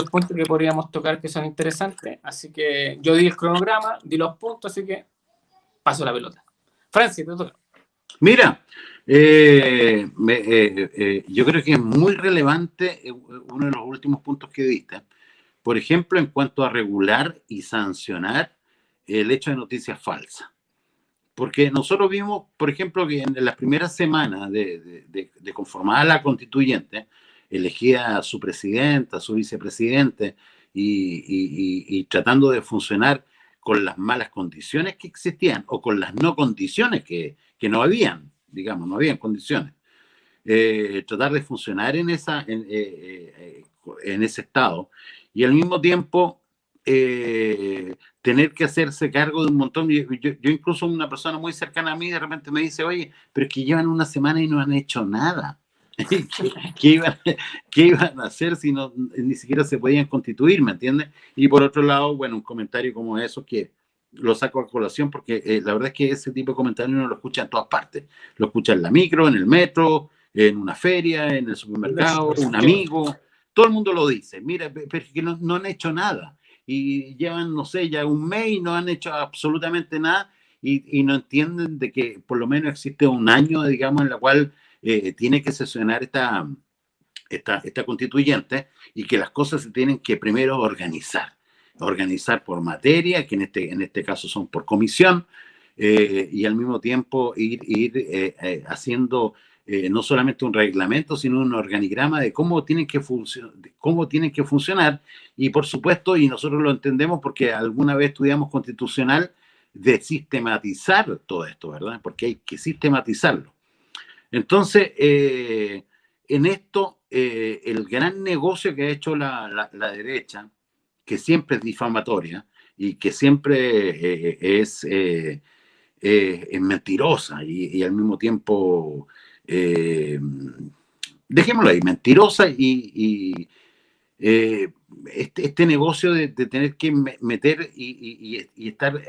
puntos que podríamos tocar que son interesantes, así que yo di el cronograma, di los puntos, así que paso la pelota. Francis, te toca. Mira, yo creo que es muy relevante uno de los últimos puntos que diste. Por ejemplo, en cuanto a regular y sancionar el hecho de noticias falsas. Porque nosotros vimos, por ejemplo, que en las primeras semanas de conformar la constituyente, elegía a su presidenta, a su vicepresidente, y tratando de funcionar con las malas condiciones que existían, o con las no condiciones que no habían, digamos, no habían condiciones. Tratar de funcionar en ese estado, y al mismo tiempo tener que hacerse cargo de un montón. Yo incluso, una persona muy cercana a mí de repente me dice: oye, pero es que llevan una semana y no han hecho nada. ¿Qué iban a hacer si ni siquiera se podían constituir? ¿Me entiendes? Y por otro lado, bueno, un comentario como eso que lo saco a colación porque la verdad es que ese tipo de comentarios uno lo escucha en todas partes. Lo escucha en la micro, en el metro, en una feria, en el supermercado, un amigo. Todo el mundo lo dice. Mira, pero es que no han hecho nada. Y llevan, no sé, ya un mes y no han hecho absolutamente nada, y no entienden de que por lo menos existe un año, digamos, en la cual tiene que sesionar esta constituyente, y que las cosas se tienen que primero organizar por materia, que en este caso son por comisión, y al mismo tiempo ir haciendo no solamente un reglamento, sino un organigrama de cómo tienen que funcionar, y por supuesto, y nosotros lo entendemos porque alguna vez estudiamos constitucional, de sistematizar todo esto, ¿verdad? Porque hay que sistematizarlo. Entonces, en esto, el gran negocio que ha hecho la derecha, que siempre es difamatoria y que siempre es mentirosa, y al mismo tiempo, dejémoslo ahí, mentirosa, y este negocio de tener que meter y estar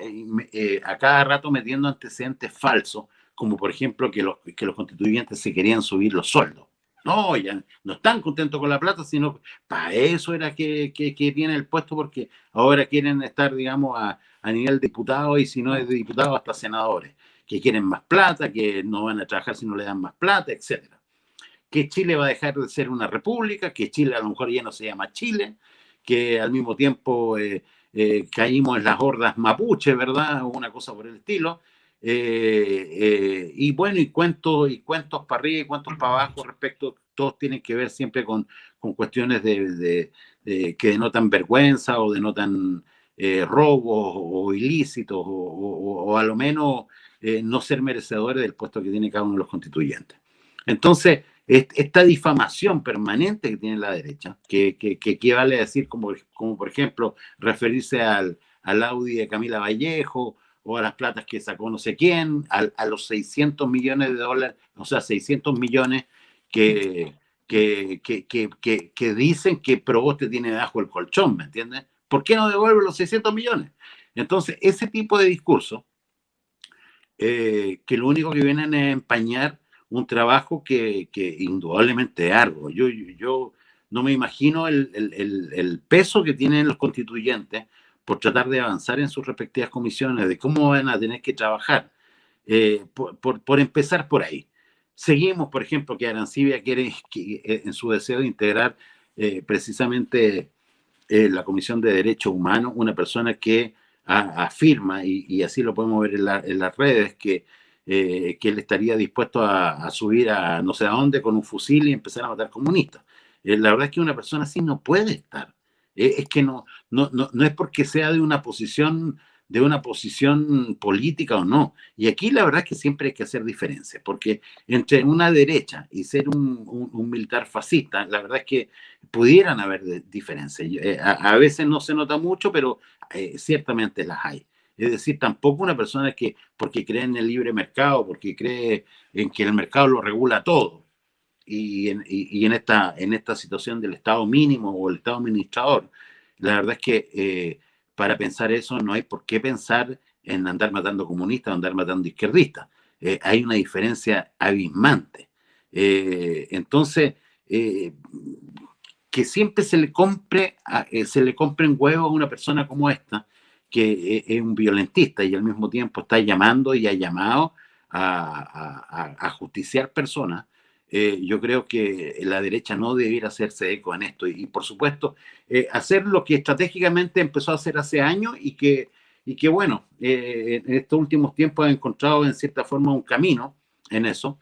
a cada rato metiendo antecedentes falsos, como por ejemplo que los constituyentes se querían subir los sueldos. No, ya no están contentos con la plata, sino para eso era que tienen el puesto, porque ahora quieren estar, digamos, a nivel diputado, y si no es de diputado hasta senadores, que quieren más plata, que no van a trabajar si no le dan más plata, etcétera. Que Chile va a dejar de ser una república, que Chile a lo mejor ya no se llama Chile, que al mismo tiempo caímos en las hordas mapuche, ¿verdad? Una cosa por el estilo. Y bueno, y cuentos para arriba y cuentos para abajo respecto, todos tienen que ver siempre con cuestiones que denotan vergüenza o denotan robos o ilícitos o a lo menos no ser merecedores del puesto que tiene cada uno de los constituyentes. Entonces, esta difamación permanente que tiene la derecha, que equivale a decir, como por ejemplo, referirse al Audi de Camila Vallejo, o a las platas que sacó no sé quién, a los 600 millones de dólares, o sea, 600 millones que dicen que Proboste tiene debajo el colchón, ¿me entiendes? ¿Por qué no devuelve los 600 millones? Entonces, ese tipo de discurso, que lo único que vienen es empañar un trabajo que indudablemente es arduo. Yo no me imagino el peso que tienen los constituyentes por tratar de avanzar en sus respectivas comisiones, de cómo van a tener que trabajar, por empezar por ahí. Seguimos, por ejemplo, que Arancibia quiere, en su deseo de integrar precisamente la Comisión de Derechos Humanos, una persona que afirma, y así lo podemos ver en las redes, que él estaría dispuesto a subir a no sé a dónde con un fusil y empezar a matar comunistas. La verdad es que una persona así no puede estar. Es que no es porque sea de una posición política o no. Y aquí la verdad es que siempre hay que hacer diferencias, porque entre una derecha y ser un militar fascista, la verdad es que pudieran haber diferencias. A veces no se nota mucho, pero ciertamente las hay. Es decir, tampoco una persona que, porque cree en el libre mercado, porque cree en que el mercado lo regula todo, y en esta situación del Estado mínimo o el Estado administrador, la verdad es que para pensar eso no hay por qué pensar en andar matando comunistas o andar matando izquierdistas. Hay una diferencia abismante. Entonces, que siempre se le compren huevos a una persona como esta, que es un violentista y al mismo tiempo está llamando y ha llamado a justiciar personas. Yo creo que la derecha no debiera hacerse eco en esto y por supuesto, hacer lo que estratégicamente empezó a hacer hace años y que bueno, en estos últimos tiempos ha encontrado en cierta forma un camino en eso,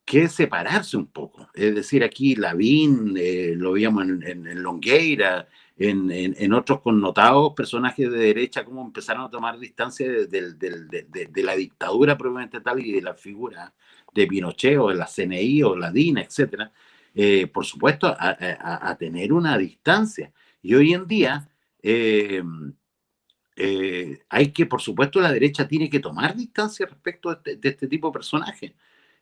que es separarse un poco. Es decir, aquí Lavín, lo veíamos en Longueira, en otros connotados personajes de derecha, cómo empezaron a tomar distancia de la dictadura propiamente tal y de la figura de Pinochet o de la CNI o la DINA, etcétera. Por supuesto, a tener una distancia. Y hoy en día hay que, por supuesto, la derecha tiene que tomar distancia respecto de este tipo de personajes.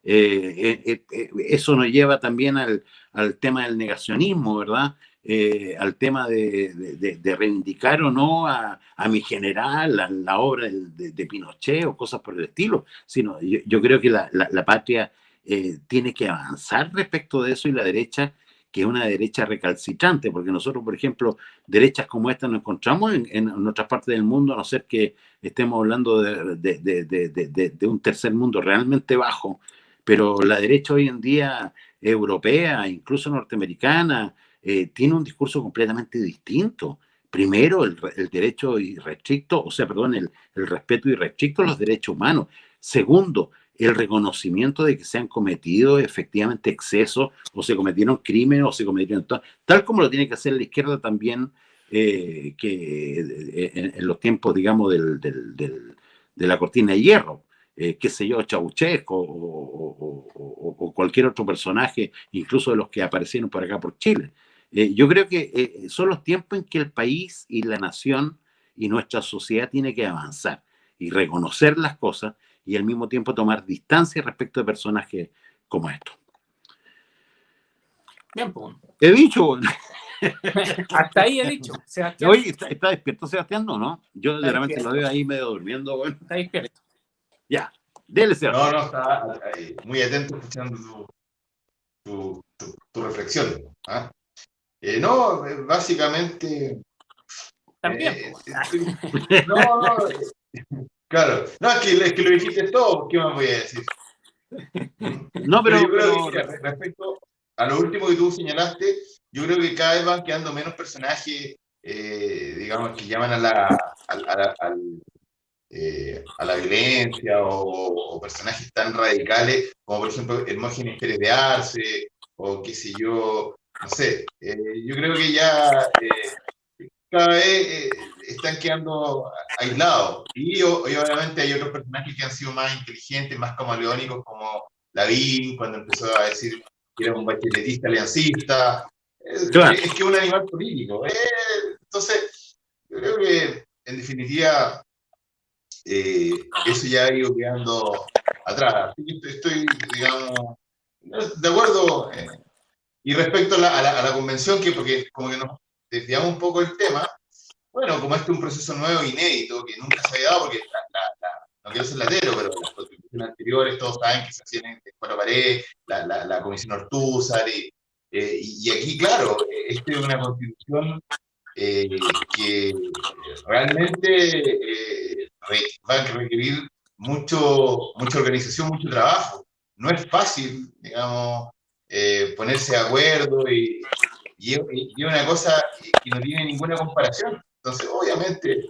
Eso nos lleva también al tema del negacionismo, ¿verdad? Al tema de reivindicar o no a mi general, a la obra de Pinochet o cosas por el estilo, sino yo creo que la patria tiene que avanzar respecto de eso, y la derecha, que es una derecha recalcitrante, porque nosotros, por ejemplo, derechas como esta nos encontramos en otras partes del mundo, a no ser que estemos hablando de un tercer mundo realmente bajo, pero la derecha hoy en día europea, incluso norteamericana, tiene un discurso completamente distinto. Primero, el derecho irrestricto, o sea, perdón, el respeto irrestricto a los derechos humanos. Segundo, el reconocimiento de que se han cometido efectivamente excesos, o se cometieron crímenes, o se cometieron tal como lo tiene que hacer la izquierda también, en los tiempos, digamos, de la cortina de hierro. Qué sé yo, Ceausescu o cualquier otro personaje, incluso de los que aparecieron por acá por Chile. Yo creo que son los tiempos en que el país y la nación y nuestra sociedad tiene que avanzar y reconocer las cosas y al mismo tiempo tomar distancia respecto de personajes como estos. Bien, pues. He dicho. Hasta ahí he dicho, Sebastián. Oye, ¿está despierto Sebastián? No. Yo Está realmente despierto. lo veo ahí medio durmiendo, bueno. Está despierto. Ya, dele Sebastián. No, está muy atento escuchando tu reflexión. ¿Ah? No, básicamente... También. no, claro. No, es que lo dijiste todo, ¿qué más voy a decir? No, Pero yo creo pero que respecto a lo último que tú señalaste, yo creo que cada vez van quedando menos personajes, digamos, que llaman a la violencia o personajes tan radicales como por ejemplo Hermógenes Pérez de Arce o qué sé yo, no sé. Yo creo que ya cada vez están quedando aislados. Y obviamente hay otros personajes que han sido más inteligentes, más camaleónicos, como Lavín, cuando empezó a decir que era un bacheletista aliancista. claro. Es que es un animal político. Entonces, yo creo que, en definitiva, eso ya ha ido quedando atrás. Así que estoy, digamos, de acuerdo. Y respecto a la convención, que porque como que nos desviamos un poco del tema, bueno, como este es un proceso nuevo, inédito, que nunca se había dado, porque no quiero ser latero, pero las constituciones anteriores todos saben que se hacían en Cuatro Pared, la Comisión Ortúzar, y aquí, claro, esta es una constitución que realmente va a requerir mucha organización, mucho trabajo. No es fácil, digamos, ponerse de acuerdo y una cosa que no tiene ninguna comparación. Entonces, obviamente,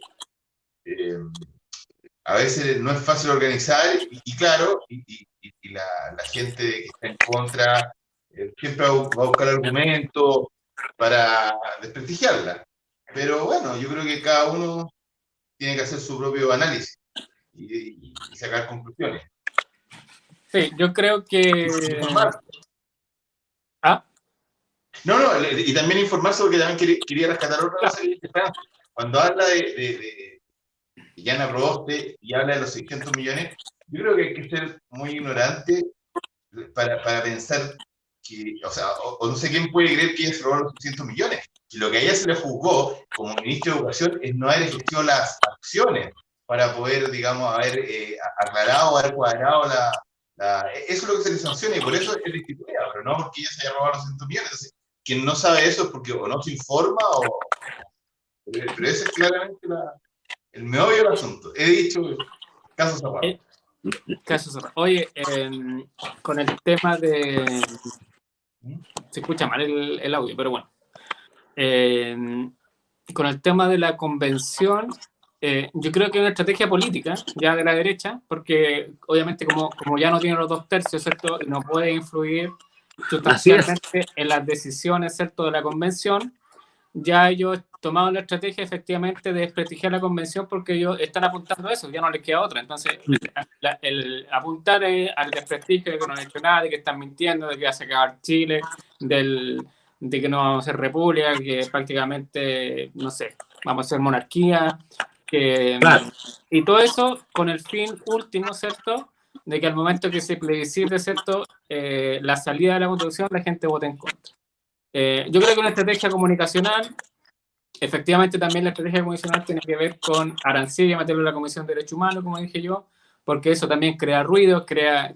a veces no es fácil organizar y claro, la gente que está en contra siempre va a buscar argumentos para desprestigiarla. Pero bueno, yo creo que cada uno tiene que hacer su propio análisis y sacar conclusiones. Sí, yo creo que... ¿Ah? No, y también informarse, porque también quería rescatar otra cosa que dice Fran. Cuando habla de Yana Proboste y habla de los 600 millones, yo creo que hay que ser muy ignorante para pensar que, o sea, o no sé quién puede creer que ella se robó los 600 millones. Y lo que a ella se le juzgó como ministro de Educación es no haber ejercido las acciones para poder, digamos, haber aclarado, haber cuadrado eso es lo que se le sanciona y por eso es destituida, pero no porque ella se haya robado los 600 millones. Entonces, quien no sabe eso es porque o no se informa pero ese es claramente el meollo del asunto. He dicho caso cerrado. Caso cerrado. Oye, con el tema de... Se escucha mal el audio, pero bueno. Con el tema de la convención, yo creo que es una estrategia política ya de la derecha, porque obviamente como ya no tiene los 2/3, ¿cierto? Y no puede influir sustancialmente en las decisiones, ¿cierto?, de la convención, ya ellos tomaron la estrategia efectivamente de desprestigiar la convención porque ellos están apuntando a eso, ya no les queda otra. Entonces, el apuntar al desprestigio de que no han hecho nada, de que están mintiendo, de que va a acabar Chile, de que no vamos a ser república, que prácticamente, no sé, vamos a ser monarquía, claro. Y todo eso con el fin último, ¿cierto?, de que al momento que se plebiscite, ¿cierto?, la salida de la constitución, la gente vote en contra. Yo creo que una estrategia comunicacional, efectivamente también la estrategia comunicacional tiene que ver con Arancibia, meterlo en la Comisión de Derechos Humanos, como dije yo, porque eso también crea ruido, crea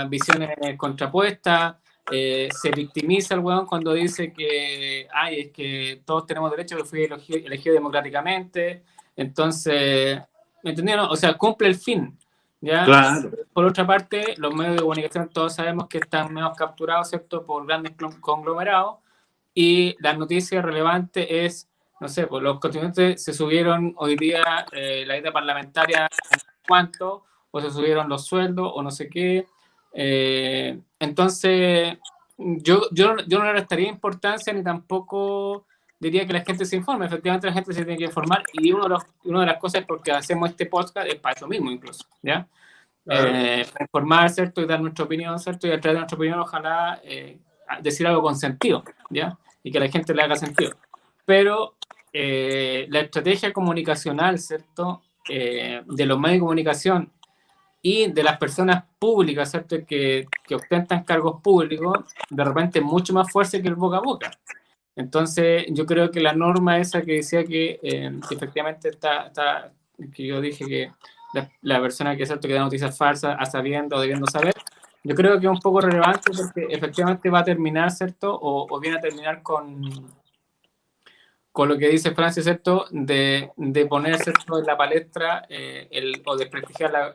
visiones contrapuestas, se victimiza el weón cuando dice que es que todos tenemos derecho, que fui elegido democráticamente, entonces, ¿me entendieron? O sea, cumple el fin. ¿Ya? Claro. Por otra parte, los medios de comunicación todos sabemos que están menos capturados, ¿cierto?, por grandes conglomerados, y la noticia relevante es, no sé, pues los constituyentes se subieron hoy día la vida parlamentaria cuánto, o se subieron los sueldos, o no sé qué. Entonces, yo no le restaría importancia ni tampoco diría que la gente se informe. Efectivamente, la gente se tiene que informar y una de las cosas porque hacemos este podcast es para eso mismo, incluso, ¿ya? Claro. Para informar, ¿cierto? Y dar nuestra opinión, ¿cierto? Y a través de nuestra opinión, ojalá decir algo con sentido, ¿ya? Y que a la gente le haga sentido. Pero la estrategia comunicacional, ¿cierto? De los medios de comunicación y de las personas públicas, ¿cierto? Que ostentan cargos públicos, de repente mucho más fuerte que el boca a boca. Entonces, yo creo que la norma esa que decía que efectivamente que yo dije que la persona que es cierto que da noticias falsas a sabiendo o debiendo saber, yo creo que es un poco relevante porque efectivamente va a terminar, ¿cierto? O viene a terminar con lo que dice Francia, ¿cierto? De poner, ¿cierto? En la palestra o desprestigiar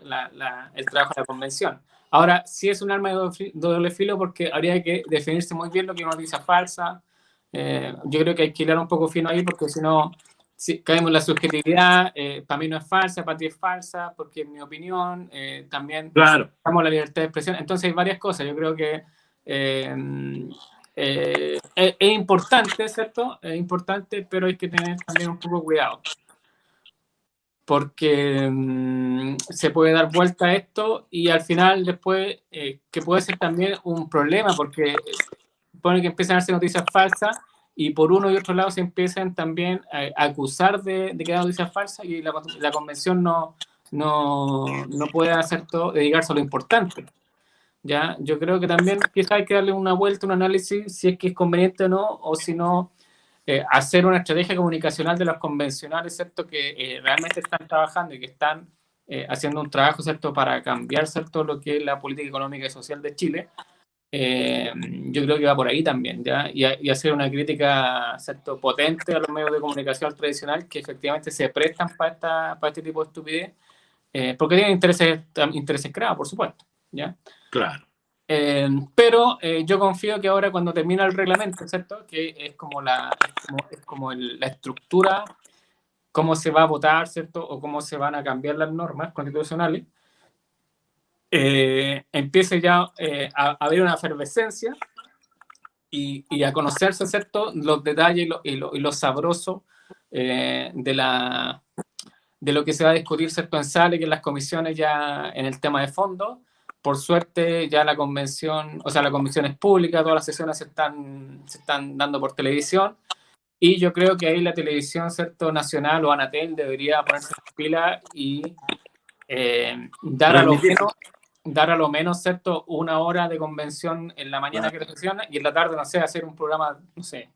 el trabajo de la convención. Ahora, sí es un arma de doble filo porque habría que definirse muy bien lo que es una noticia falsa. Yo creo que hay que hilar un poco fino ahí porque si no, si caemos en la subjetividad, para mí no es falsa, para ti es falsa, porque en mi opinión también Claro. estamos la libertad de expresión. Entonces hay varias cosas. Yo creo que es importante, ¿cierto? Es importante, pero hay que tener también un poco cuidado. Porque se puede dar vuelta a esto y al final después, que puede ser también un problema, porque pone que empiezan a hacer noticias falsas y por uno y otro lado se empiezan también a acusar de que hay noticias falsas y la convención no puede hacer todo, dedicarse a lo importante. ¿Ya? Yo creo que también quizá hay que darle una vuelta, un análisis, si es que es conveniente o no, o si no, hacer una estrategia comunicacional de los convencionales, ¿cierto? Que realmente están trabajando y que están haciendo un trabajo, ¿cierto? Para cambiar, ¿cierto? Lo que es la política económica y social de Chile. Yo creo que va por ahí también, ¿ya? Y hacer una crítica, ¿cierto? Potente a los medios de comunicación tradicional que efectivamente se prestan para este tipo de estupidez, porque tienen intereses creados, por supuesto, ¿ya? Claro. Pero yo confío que ahora cuando termina el reglamento, ¿cierto? Que es como la estructura, cómo se va a votar, ¿cierto? O cómo se van a cambiar las normas constitucionales, empiece ya a haber una efervescencia y a conocerse, ¿cierto? Los detalles y lo sabroso de lo que se va a discutir, ¿cierto? En sala y que en las comisiones ya en el tema de fondo. Por suerte ya la convención es pública, todas las sesiones se están dando por televisión y yo creo que ahí la televisión, ¿cierto? Nacional o Anatel debería ponerse en pila y dar a lo menos, ¿cierto? 1 hora de convención en la mañana que sesiona y en la tarde, no sé, hacer un programa, no sé,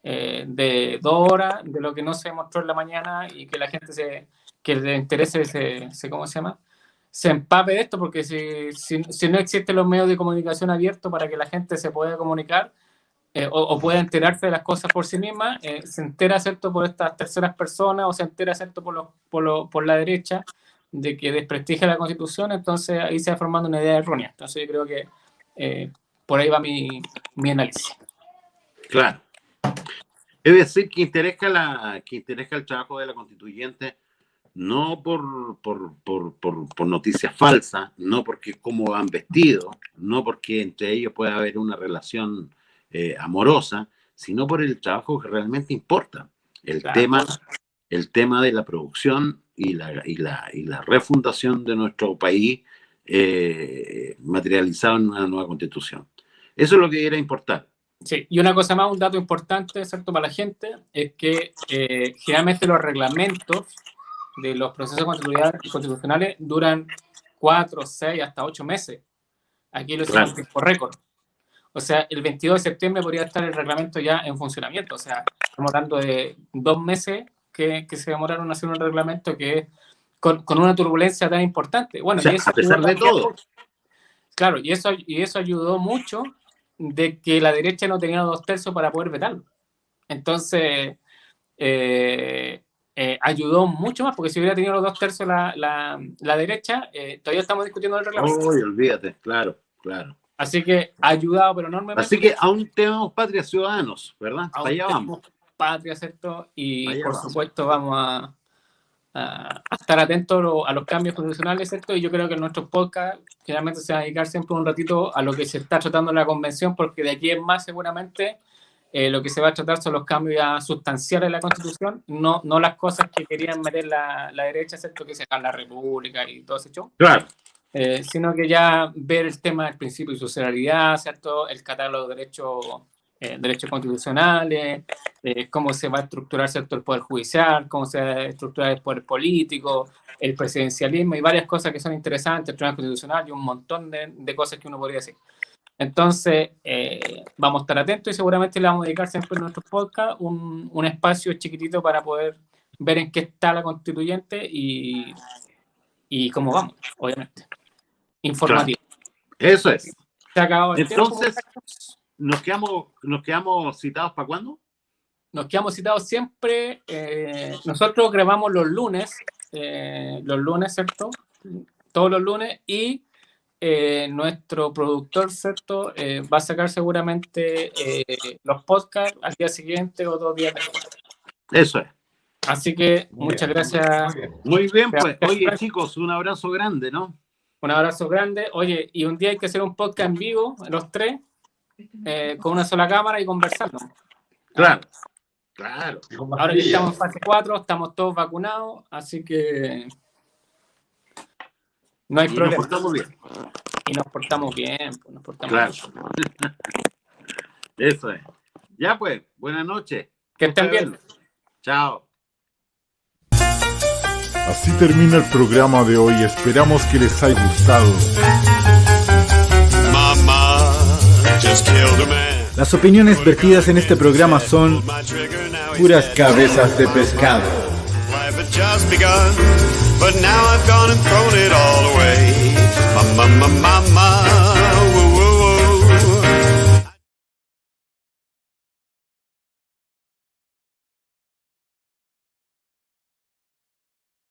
de 2 horas de lo que no se mostró en la mañana y que la gente que le interese ¿cómo se llama? Se empape de esto, porque si no existen los medios de comunicación abiertos para que la gente se pueda comunicar o pueda enterarse de las cosas por sí misma, se entera, ¿cierto?, por estas terceras personas o se entera, ¿cierto?, por la derecha de que desprestigia la Constitución, entonces ahí se va formando una idea errónea. Entonces yo creo que por ahí va mi análisis. Claro. Es decir, que interesa el trabajo de la constituyente no por noticias falsas, no porque cómo han vestido, no porque entre ellos pueda haber una relación amorosa, sino por el trabajo que realmente importa. El tema de la producción y la refundación de nuestro país materializado en una nueva constitución. Eso es lo que era importante. Sí, y una cosa más, un dato importante, ¿cierto?, para la gente, es que generalmente los reglamentos de los procesos constitucionales duran 4, 6, hasta 8 meses. Aquí lo hicimos en tiempo récord. O sea, el 22 de septiembre podría estar el reglamento ya en funcionamiento. O sea, estamos hablando de 2 meses que se demoraron en hacer un reglamento que con una turbulencia tan importante. Bueno, o sea, y eso a pesar de todo. Claro, y eso ayudó mucho de que la derecha no tenía 2/3 para poder vetarlo. Entonces, ayudó mucho más, porque si hubiera tenido los 2/3 la derecha, todavía estamos discutiendo el reglamento. Uy, olvídate, claro. Así que ha ayudado, pero enormemente. Así que aún tenemos patria ciudadanos, ¿verdad? Allá vamos. Patria, ¿cierto? Y por supuesto vamos a estar atentos a los cambios constitucionales, ¿cierto? Y yo creo que en nuestros podcasts generalmente se va a dedicar siempre un ratito a lo que se está tratando en la convención, porque de aquí en más seguramente lo que se va a tratar son los cambios ya sustanciales de la Constitución, no las cosas que querían meter la derecha, ¿cierto? Que se haga la República y todo ese show. Claro. Sino que ya ver el tema del principio de sucesividad, ¿cierto? El catálogo de derechos derechos constitucionales, cómo se va a estructurar, ¿cierto?, el poder judicial, cómo se va a estructurar el poder político, el presidencialismo y varias cosas que son interesantes, el Tribunal Constitucional y un montón de cosas que uno podría decir. Entonces, vamos a estar atentos y seguramente le vamos a dedicar siempre en nuestros podcasts un espacio chiquitito para poder ver en qué está la constituyente y cómo vamos, obviamente. Informativo. Claro. Eso es. Se ha acabado el Entonces, tiempo. ¿nos quedamos citados para cuándo? Nos quedamos citados siempre. Nosotros grabamos los lunes, ¿cierto? Todos los lunes. Y nuestro productor, ¿cierto? Va a sacar seguramente los podcasts al día siguiente o 2 días después. Eso es. Así que muchas gracias. Muy bien, pues. Oye, chicos, un abrazo grande, ¿no? Un abrazo grande. Oye, y un día hay que hacer un podcast en vivo, los tres, con una sola cámara y conversando. Claro, claro. Ahora ya estamos en fase 4, estamos todos vacunados, así que no hay problema. Nos portamos bien. Y nos portamos bien. Pues nos portamos Claro. bien. Eso es. Ya pues, buenas noches. Que estén bien. Chao. Así termina el programa de hoy. Esperamos que les haya gustado. Las opiniones vertidas en este programa son puras cabezas de pescado. But now I've gone and thrown it all away.